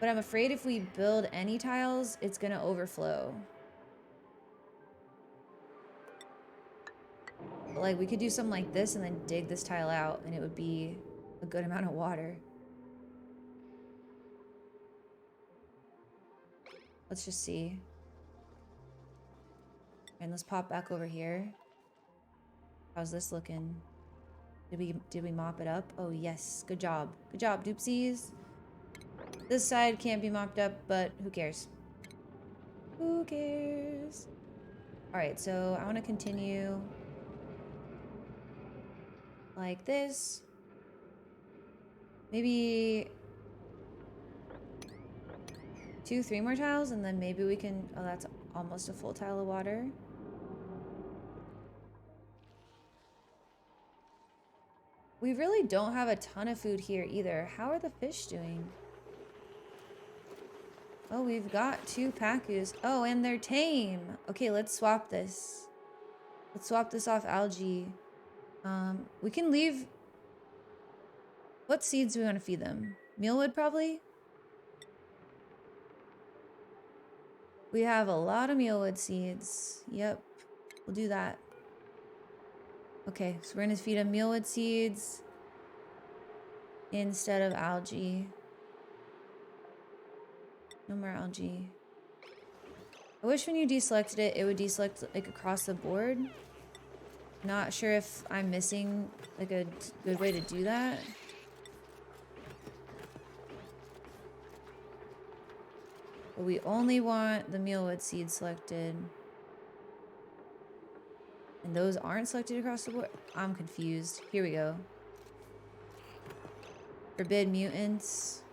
But I'm afraid if we build any tiles, it's gonna overflow. But like, we could do something like this and then dig this tile out, and it would be a good amount of water. Let's just see. And let's pop back over here. How's this looking? Did we mop it up? Oh yes, good job. Good job, Doopsies. This side can't be mopped up, but who cares? Who cares? Alright, so I want to continue like this. Maybe 2, 3 more tiles, and then maybe we can... Oh, that's almost a full tile of water. We really don't have a ton of food here either. How are the fish doing? Oh, we've got 2 pacus. Oh, and they're tame. Okay, let's swap this. Let's swap this off algae. We can leave... What seeds do we want to feed them? Mealwood, probably? We have a lot of mealwood seeds. Yep, we'll do that. Okay, so we're gonna feed them mealwood seeds instead of algae. No more algae. I wish when you deselected it, it would deselect like across the board. Not sure if I'm missing like a good way to do that. But we only want the mealwood seeds selected. And those aren't selected across the board? I'm confused. Here we go. Forbid mutants.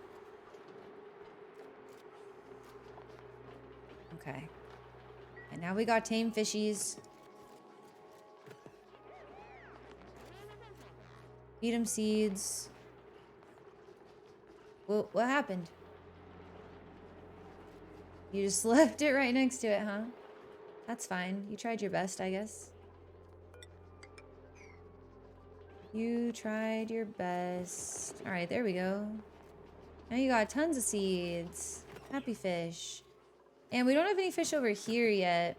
Okay. And now we got tame fishies. Feed them seeds. What happened? You just left it right next to it, huh? That's fine. You tried your best, I guess. You tried your best. All right, there we go. Now you got tons of seeds. Happy fish. And we don't have any fish over here yet.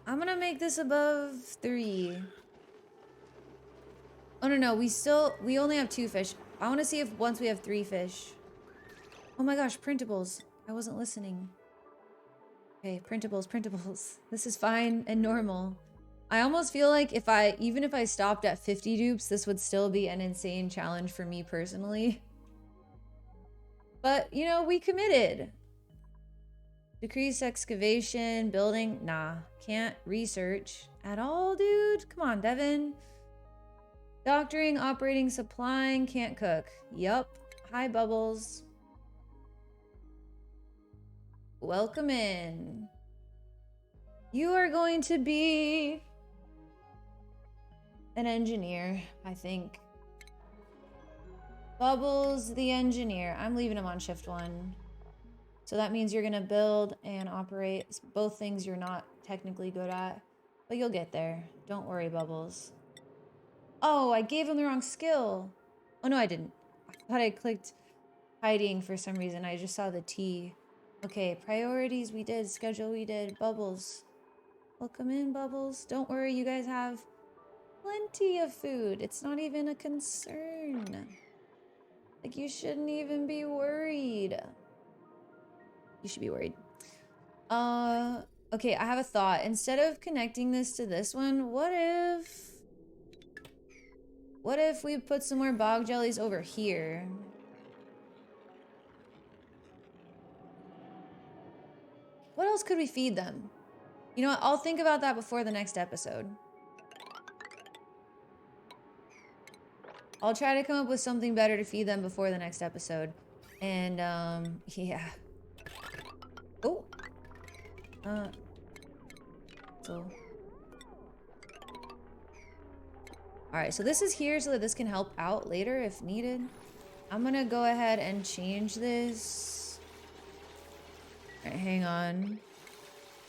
I'm gonna make this above 3. Oh, no, we only have 2 fish. I wanna see if once we have 3 fish. Oh my gosh, printables. I wasn't listening. Okay, printables. This is fine and normal. I almost feel like even if I stopped at 50 dupes, this would still be an insane challenge for me personally. But, you know, we committed. Decrease excavation, building. Nah, can't research at all, dude. Come on, Devin. Doctoring, operating, supplying, can't cook. Yup. Hi, Bubbles. Welcome in. You are going to be an engineer, I think. Bubbles, the engineer. I'm leaving him on shift 1. So that means you're gonna build and operate. Both things you're not technically good at, but you'll get there. Don't worry, Bubbles. Oh, I gave him the wrong skill. Oh, no, I didn't. I thought I clicked hiding for some reason. I just saw the T. Okay, priorities we did, schedule we did, Bubbles. Welcome in, Bubbles. Don't worry, you guys have plenty of food. It's not even a concern. Like, you shouldn't even be worried. You should be worried. Okay, I have a thought. Instead of connecting this to this one, what What if we put some more bog jellies over here? What else could we feed them? You know what? I'll think about that before the next episode. I'll try to come up with something better to feed them before the next episode. And, yeah. Oh. So. Alright, so this is here so that this can help out later if needed. I'm gonna go ahead and change this. Alright, hang on.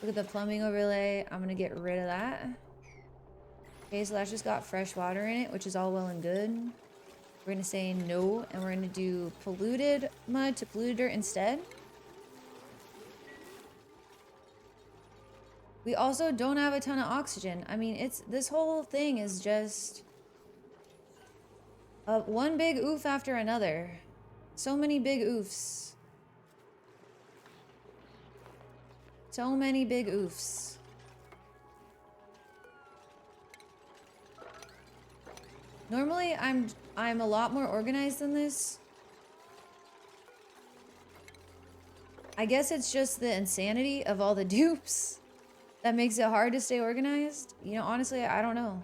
Look at the plumbing overlay. I'm gonna get rid of that. Okay, so that's just got fresh water in it, which is all well and good. We're gonna say no, and we're gonna do polluted mud to polluted dirt instead. We also don't have a ton of oxygen. I mean, this whole thing is just one big oof after another. So many big oofs. So many big oofs. Normally, I'm a lot more organized than this. I guess it's just the insanity of all the dupes that makes it hard to stay organized. You know, honestly, I don't know.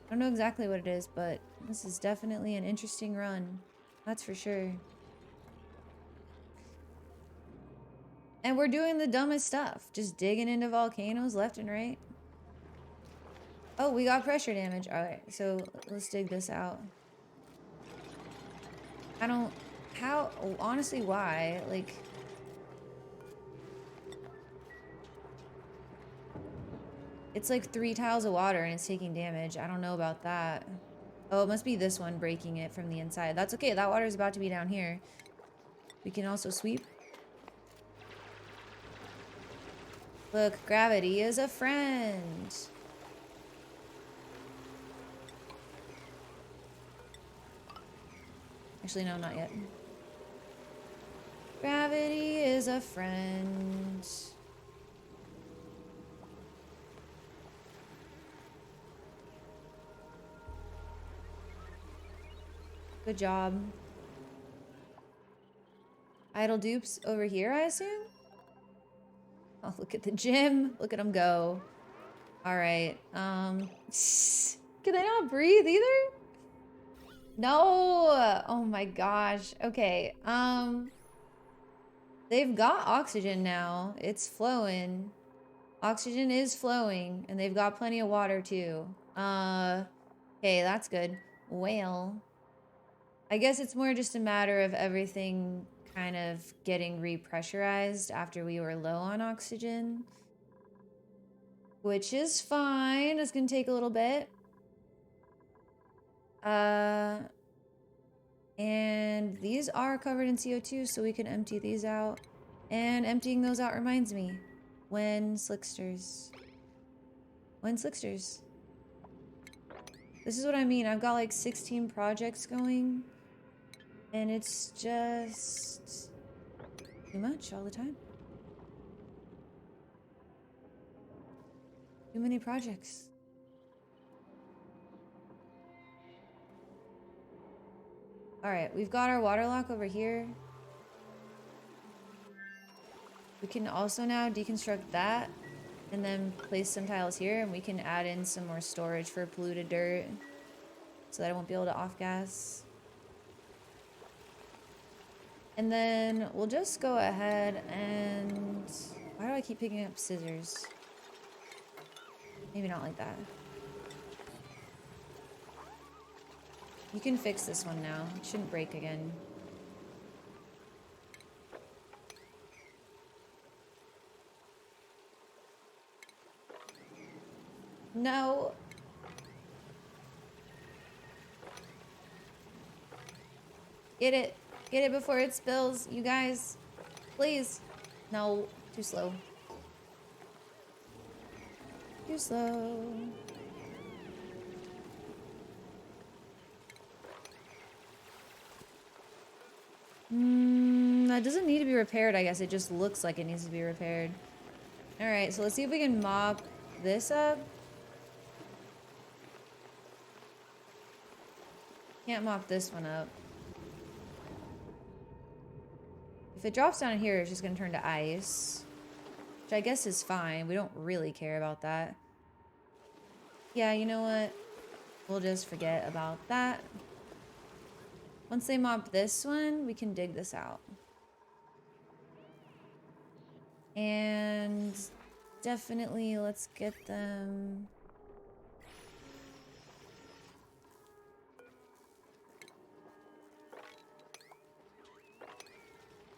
I don't know exactly what it is, but this is definitely an interesting run. That's for sure. And we're doing the dumbest stuff. Just digging into volcanoes left and right. Oh, we got pressure damage. Alright, so let's dig this out. Honestly, why? Like... It's like 3 tiles of water and it's taking damage. I don't know about that. Oh, it must be this one breaking it from the inside. That's okay. That water is about to be down here. We can also sweep. Look, gravity is a friend. Actually, no, not yet. Gravity is a friend. Good job. Idle dupes over here, I assume? Oh, look at the gym. Look at them go. All right. Can they not breathe either? No. Oh my gosh. Okay. They've got oxygen now. It's flowing. Oxygen is flowing, and they've got plenty of water too. Okay, that's good. Well, I guess it's more just a matter of everything kind of getting repressurized after we were low on oxygen. Which is fine. It's gonna take a little bit. And these are covered in CO2, so we can empty these out. And emptying those out reminds me. When slicksters. When slicksters. This is what I mean. I've got like 16 projects going. And it's just too much all the time. Too many projects. Alright, we've got our water lock over here. We can also now deconstruct that and then place some tiles here, and we can add in some more storage for polluted dirt so that I won't be able to off-gas. And then we'll just go ahead and... Why do I keep picking up scissors? Maybe not like that. You can fix this one now. It shouldn't break again. No. Get it. Get it before it spills, you guys. Please. No, too slow. Too slow. That doesn't need to be repaired, I guess. It just looks like it needs to be repaired. Alright, so let's see if we can mop this up. Can't mop this one up. If it drops down here, it's just gonna turn to ice. Which I guess is fine. We don't really care about that. Yeah, you know what? We'll just forget about that. Once they mop this one, we can dig this out. And definitely let's get them...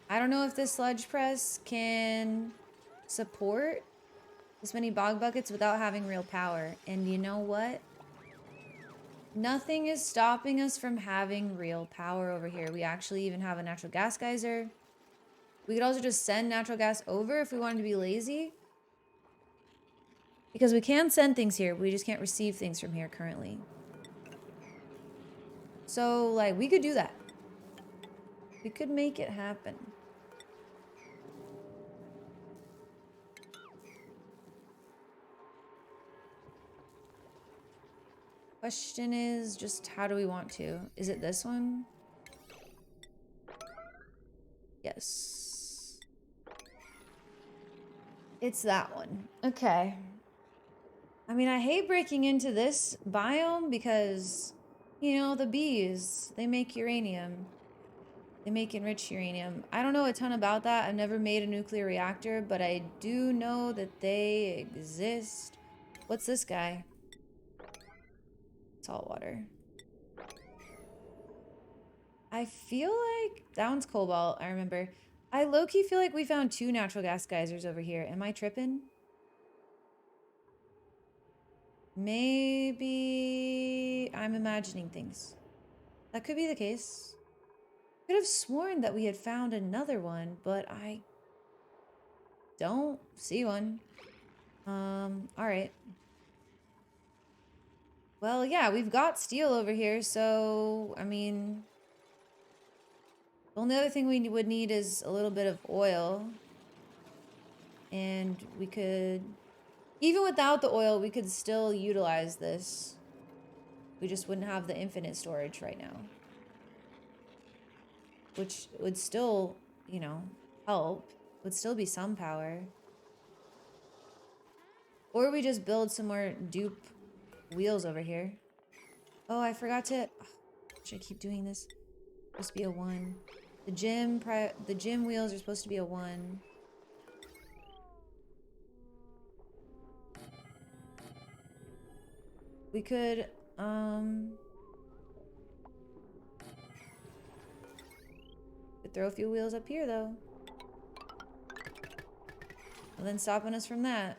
I don't know if this sludge press can support this many bog buckets without having real power. And you know what? Nothing is stopping us from having real power over here. We actually even have a natural gas geyser. We could also just send natural gas over if we wanted to be lazy. Because we can send things here, we just can't receive things from here currently. So, like, we could do that. We could make it happen. Question is just how do we want to? Is it this one? Yes. It's that one. Okay. I mean, I hate breaking into this biome because, you know, the bees, they make uranium. They make enriched uranium. I don't know a ton about that. I've never made a nuclear reactor, but I do know that they exist. What's this guy? Salt water. I feel like that one's cobalt. I remember. I low-key feel like we found 2 natural gas geysers over here. Am I tripping? Maybe I'm imagining things. That could be the case. I could have sworn that we had found another one, but I don't see one. All right. Well, yeah, we've got steel over here, so, I mean... The only other thing we would need is a little bit of oil. And we could... Even without the oil, we could still utilize this. We just wouldn't have the infinite storage right now. Which would still, you know, help. Would still be some power. Or we just build some more dupe wheels over here. Oh, I forgot to... Oh, should I keep doing this? Supposed to be a 1. The gym wheels are supposed to be a 1. We could throw a few wheels up here though. And then stopping us from that.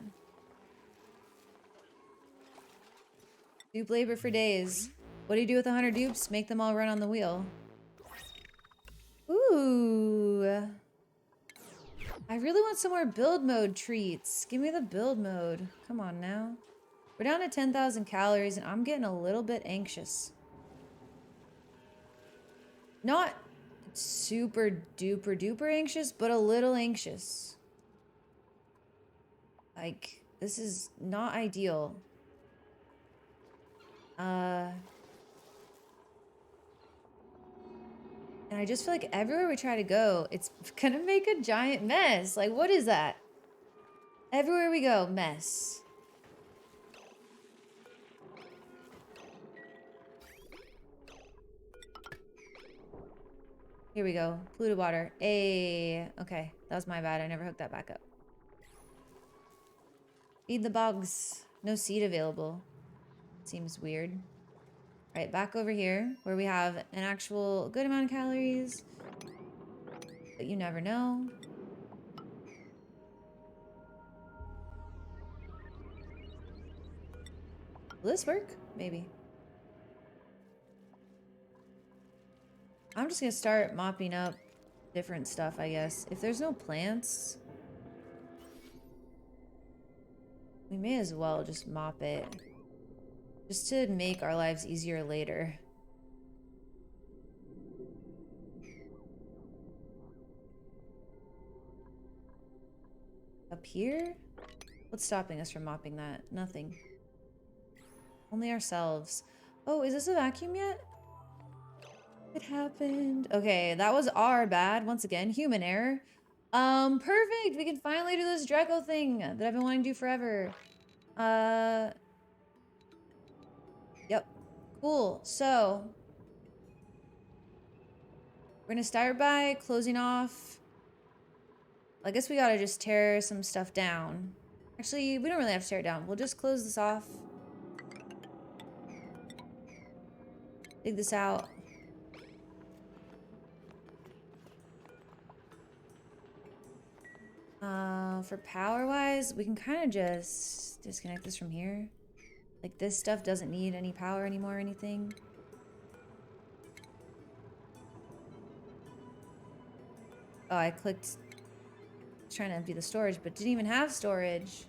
Dupe labor for days. What do you do with 100 dupes? Make them all run on the wheel. Ooh. I really want some more build mode treats. Give me the build mode. Come on now. We're down to 10,000 calories and I'm getting a little bit anxious. Not super duper duper anxious, but a little anxious. Like, this is not ideal. And I just feel like everywhere we try to go, it's gonna make a giant mess. Like, what is that? Everywhere we go, mess. Here we go. Polluted water. Hey. Okay, that was my bad. I never hooked that back up. Feed the bugs. No seed available. Seems weird. All right, back over here where we have an actual good amount of calories. But you never know. Will this work? Maybe. I'm just gonna start mopping up different stuff, I guess. If there's no plants, we may as well just mop it. Just to make our lives easier later. Up here? What's stopping us from mopping that? Nothing. Only ourselves. Oh, is this a vacuum yet? It happened. Okay, that was our bad. Once again, human error. Perfect. We can finally do this Draco thing that I've been wanting to do forever. Yep. Cool. So, we're gonna start by closing off. I guess we gotta just tear some stuff down. Actually, we don't really have to tear it down. We'll just close this off. Dig this out. For power-wise, we can kind of just disconnect this from here. Like, this stuff doesn't need any power anymore or anything. Oh, I clicked trying to empty the storage, but didn't even have storage.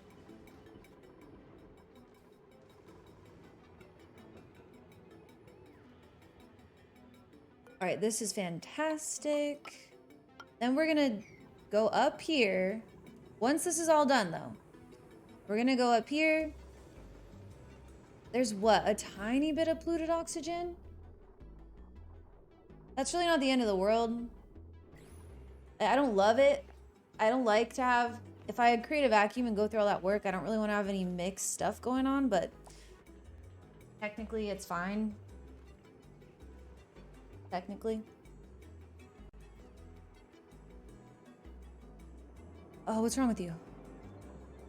All right, this is fantastic. Then we're gonna go up here. Once this is all done, though, we're gonna go up here. There's what? A tiny bit of polluted oxygen? That's really not the end of the world. I don't love it. I don't like to have... If I create a vacuum and go through all that work, I don't really want to have any mixed stuff going on, but technically it's fine. Technically. Oh, what's wrong with you?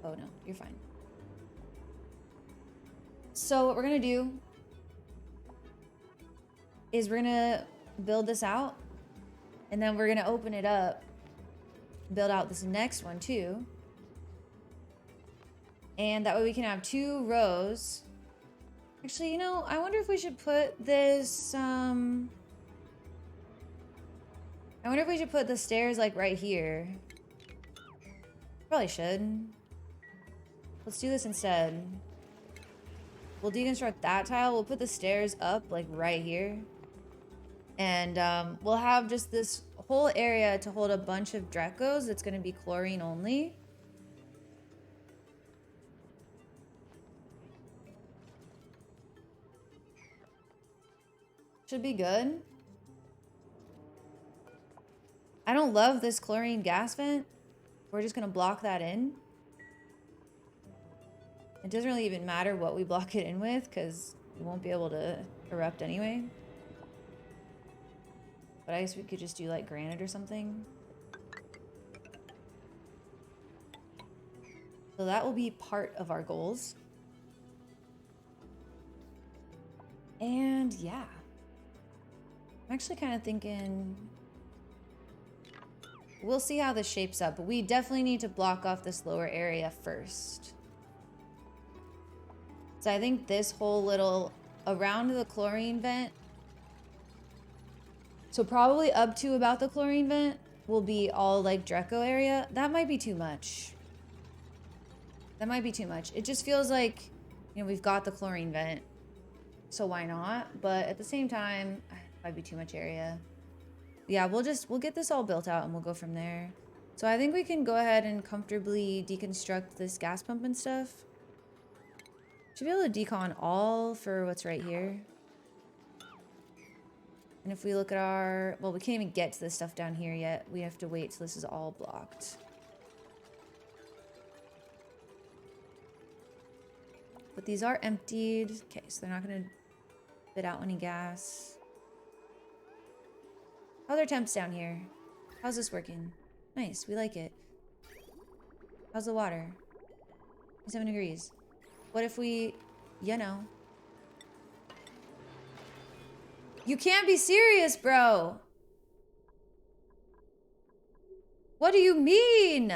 Oh no, you're fine. So what we're gonna do is we're gonna build this out, and then we're gonna open it up, build out this next one too. And that way we can have 2 rows. Actually, you know, I wonder if we should put this, I wonder if we should put the stairs like right here. Probably should. Let's do this instead. We'll deconstruct that tile. We'll put the stairs up like right here. And we'll have just this whole area to hold a bunch of Dracos. It's going to be chlorine only. Should be good. I don't love this chlorine gas vent. We're just going to block that in. It doesn't really even matter what we block it in with, because it won't be able to erupt anyway. But I guess we could just do like granite or something. So that will be part of our goals. And yeah. I'm actually kind of thinking... We'll see how this shapes up, but we definitely need to block off this lower area first. So I think this whole little... around the chlorine vent... So probably up to about the chlorine vent will be all like Draco area. That might be too much. That might be too much. It just feels like, you know, we've got the chlorine vent, so why not? But at the same time, it might be too much area. Yeah, we'll get this all built out and we'll go from there. So I think we can go ahead and comfortably deconstruct this gas pump and stuff. Should be able to decon all for what's right here. And if we look at our... Well, we can't even get to this stuff down here yet. We have to wait till this is all blocked. But these are emptied. Okay, so they're not going to spit out any gas. How's our temps down here? How's this working? Nice, we like it. How's the water? 7 degrees. What if we... You know... You can't be serious, bro. What do you mean?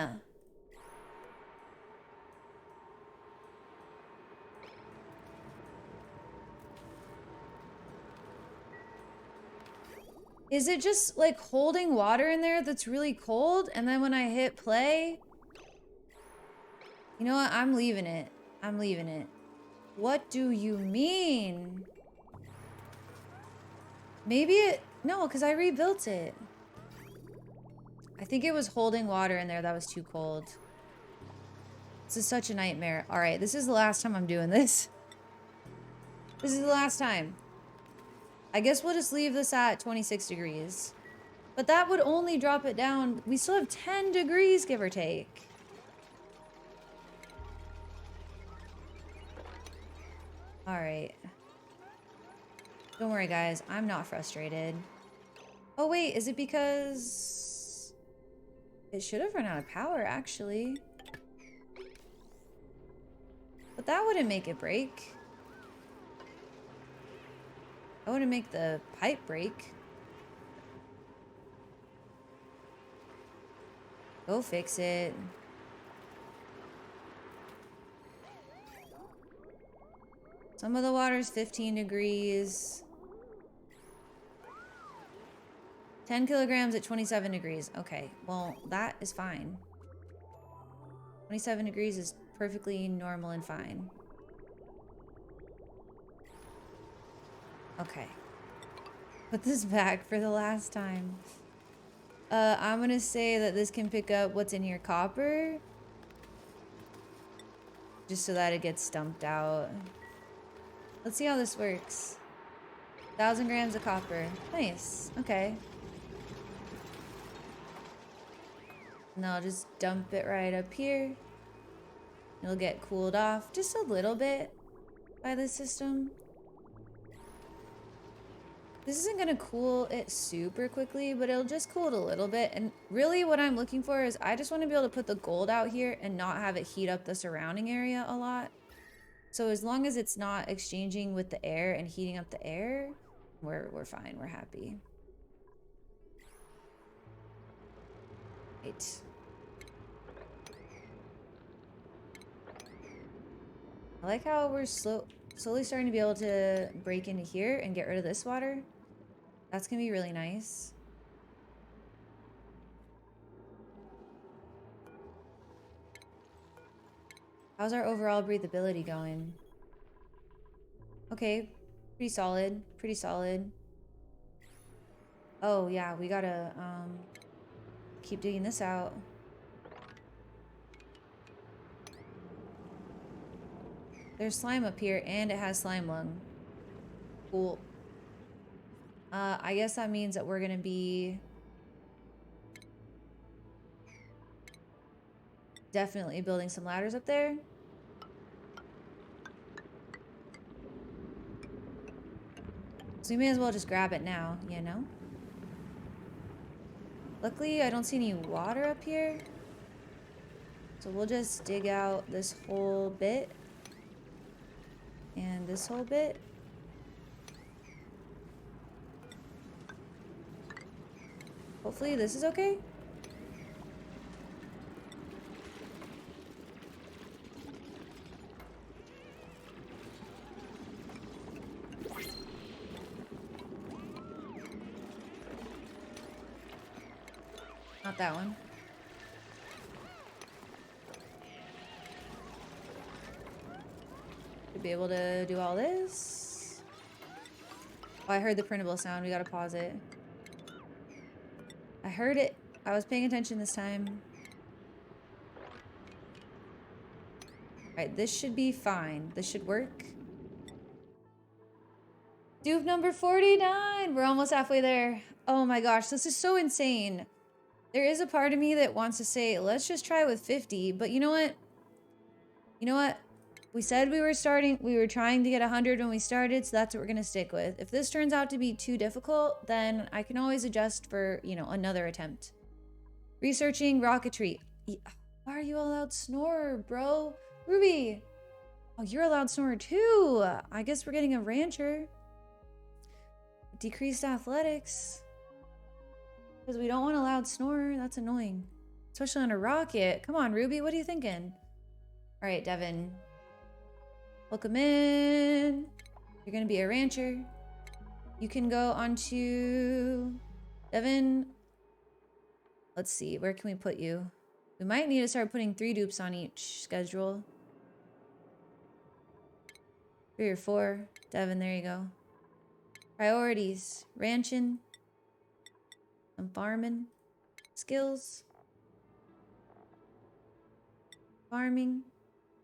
Is it just like holding water in there that's really cold? And then when I hit play, you know what? I'm leaving it. I'm leaving it. What do you mean? Maybe it... No, because I rebuilt it. I think it was holding water in there that was too cold. This is such a nightmare. All right, this is the last time I'm doing this. This is the last time. I guess we'll just leave this at 26 degrees. But that would only drop it down. We still have 10 degrees, give or take. All right. Don't worry, guys. I'm not frustrated. Oh, wait. Is it because... It should have run out of power, actually. But that wouldn't make it break. That wouldn't make the pipe break. Go fix it. Some of the water's 15 degrees. 10 kilograms at 27 degrees. Okay, well, that is fine. 27 degrees is perfectly normal and fine. Okay. Put this back for the last time. I'm gonna say that this can pick up what's in here, copper. Just so that it gets dumped out. Let's see how this works. 1,000 grams of copper. Nice. Okay. And I'll just dump it right up here. It'll get cooled off just a little bit by the system. This isn't gonna cool it super quickly, but it'll just cool it a little bit. And really what I'm looking for is I just want to be able to put the gold out here and not have it heat up the surrounding area a lot. So as long as it's not exchanging with the air and heating up the air, we're fine, we're happy. Right. I like how we're slowly starting to be able to break into here and get rid of this water. That's gonna be really nice. How's our overall breathability going? Okay, pretty solid, pretty solid. Oh yeah, we gotta keep digging this out. There's slime up here and it has slime lung. Cool. I guess that means that we're gonna be definitely building some ladders up there. So we may as well just grab it now, you know? Luckily, I don't see any water up here. So we'll just dig out this whole bit. And this whole bit. Hopefully this is okay. Not that one. Should be able to do all this. Oh, I heard the printable sound. We gotta pause it. I heard it. I was paying attention this time. Alright, this should be fine. This should work. Dupe number 49! We're almost halfway there. Oh my gosh, this is so insane. There is a part of me that wants to say, let's just try with 50, but you know what? You know what? We said we were trying to get 100 when we started, so that's what we're gonna stick with. If this turns out to be too difficult, then I can always adjust for, you know, another attempt. Researching rocketry. Why are you a loud snorer, bro? Ruby! Oh, you're a loud snorer too! I guess we're getting a rancher. Decreased athletics. Because we don't want a loud snorer. That's annoying. Especially on a rocket. Come on, Ruby. What are you thinking? All right, Devin. Welcome in. You're going to be a rancher. You can go onto... Devin. Let's see. Where can we put you? We might need to start putting 3 dupes on each schedule. 3 or 4. Devin, there you go. Priorities. Ranching. Some farming. Skills. Farming.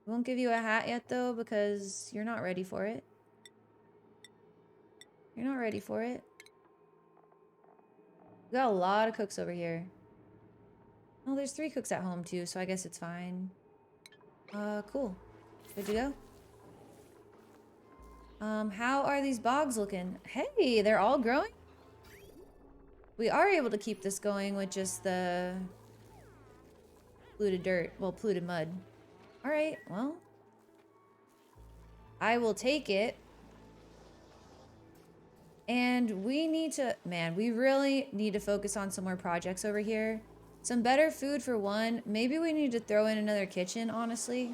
We won't give you a hat yet though because you're not ready for it. You're not ready for it. We got a lot of cooks over here. Oh, there's 3 cooks at home too, so I guess it's fine. Cool. Good to go. How are these bogs looking? Hey, they're all growing? We are able to keep this going with just the polluted dirt. Well, polluted mud. Alright, well. I will take it. And we need to... Man, we really need to focus on some more projects over here. Some better food for one. Maybe we need to throw in another kitchen, honestly.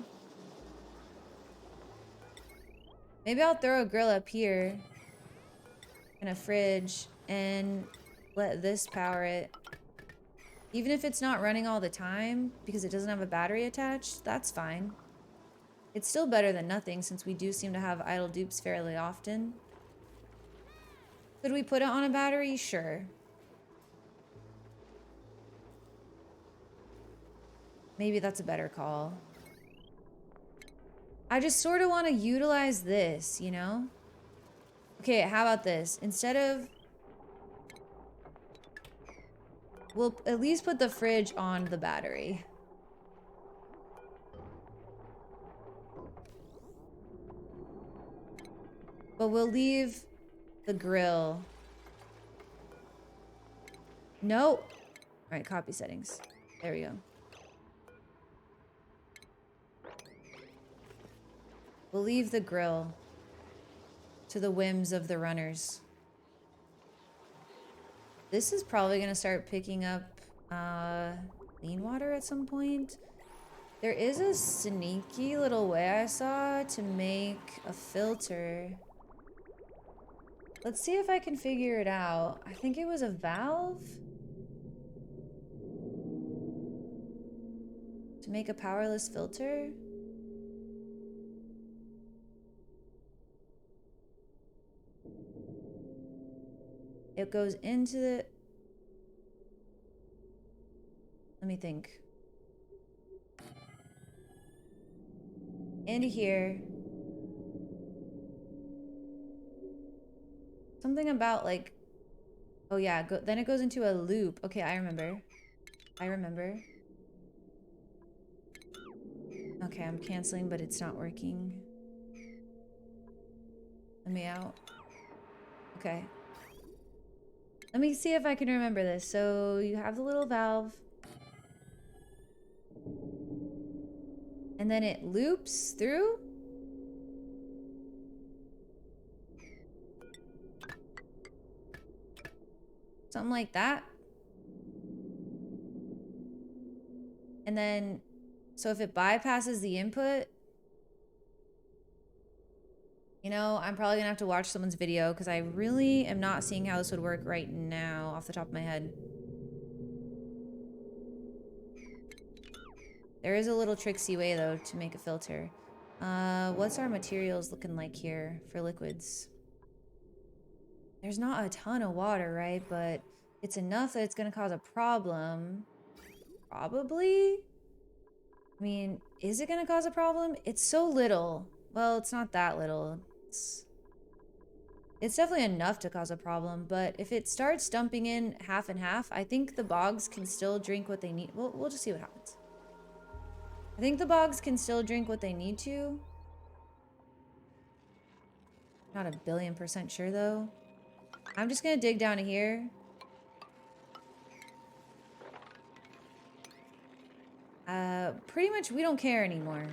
Maybe I'll throw a grill up here. And a fridge. And let this power it. Even if it's not running all the time, because it doesn't have a battery attached, that's fine. It's still better than nothing, since we do seem to have idle dupes fairly often. Could we put it on a battery? Sure. Maybe that's a better call. I just sort of want to utilize this, you know? Okay, how about this? Instead of... We'll at least put the fridge on the battery. But we'll leave the grill. No. Alright, copy settings. There we go. We'll leave the grill to the whims of the runners. This is probably going to start picking up clean water at some point. There is a sneaky little way I saw to make a filter. Let's see if I can figure it out. I think it was a valve to make a powerless filter. It goes into the... Let me think. Into here. Something about like... Oh yeah, then it goes into a loop. Okay, I remember. I remember. Okay, I'm canceling, but it's not working. Let me out. Okay. Let me see if I can remember this. So you have the little valve. And then it loops through. Something like that. And then, so if it bypasses the input, you know, I'm probably gonna have to watch someone's video because I really am not seeing how this would work right now off the top of my head. There is a little tricksy way though to make a filter. What's our materials looking like here for liquids? There's not a ton of water, right? But it's enough that it's gonna cause a problem. Probably? I mean, is it gonna cause a problem? It's so little. Well, it's not that little. It's definitely enough to cause a problem, but if it starts dumping in half and half, I think the bogs can still drink what they need. We'll just see what happens. I think the bogs can still drink what they need to. Not 1,000,000,000% sure though. I'm just gonna dig down to here. Pretty much we don't care anymore.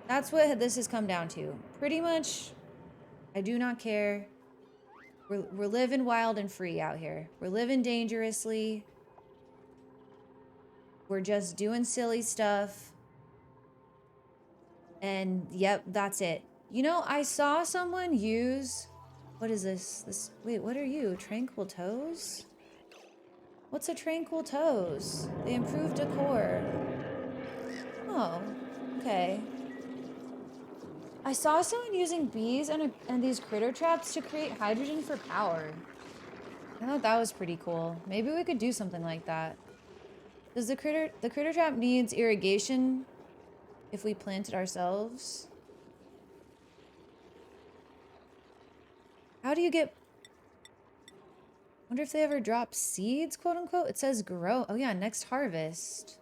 That's what this has come down to. Pretty much, I do not care. We're living wild and free out here. We're living dangerously. We're just doing silly stuff. And yep, that's it. You know, I saw someone use... What is this? Wait, what are you? Tranquil Toes? What's a Tranquil Toes? They improved decor. Oh, okay. I saw someone using bees and these critter traps to create hydrogen for power. I thought that was pretty cool. Maybe we could do something like that. Does the critter trap needs irrigation if we plant it ourselves? How do you get... Wonder if they ever drop seeds, quote unquote. It says grow. Oh yeah, next harvest.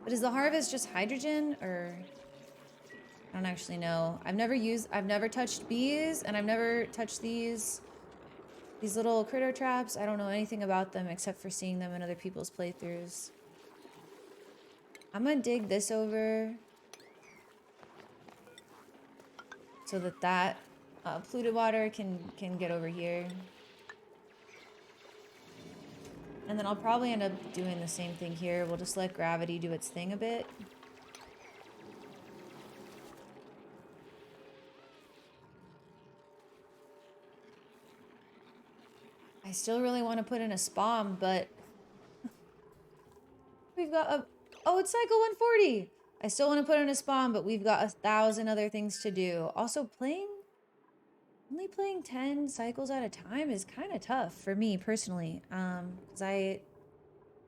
But is the harvest just hydrogen or... I don't actually know. I've never touched bees, and I've never touched these little critter traps. I don't know anything about them except for seeing them in other people's playthroughs. I'm gonna dig this over so that polluted water can get over here. And then I'll probably end up doing the same thing here. We'll just let gravity do its thing a bit. I still really want to put in a spawn, but we've got a... Oh, it's cycle 140! I still want to put in a spawn, but we've got 1,000 other things to do. Also, only playing 10 cycles at a time is kind of tough for me, personally. Because I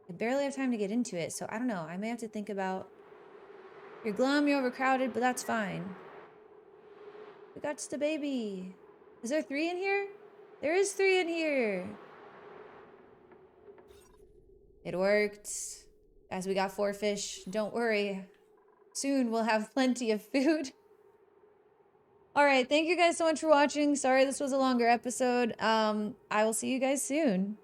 barely have time to get into it, so I don't know. I may have to think about... You're glum, you're overcrowded, but that's fine. We got the baby. Is there 3 in here? There is 3 in here. It worked. As we got 4 fish, don't worry. Soon we'll have plenty of food. All right, thank you guys so much for watching. Sorry this was a longer episode. I will see you guys soon.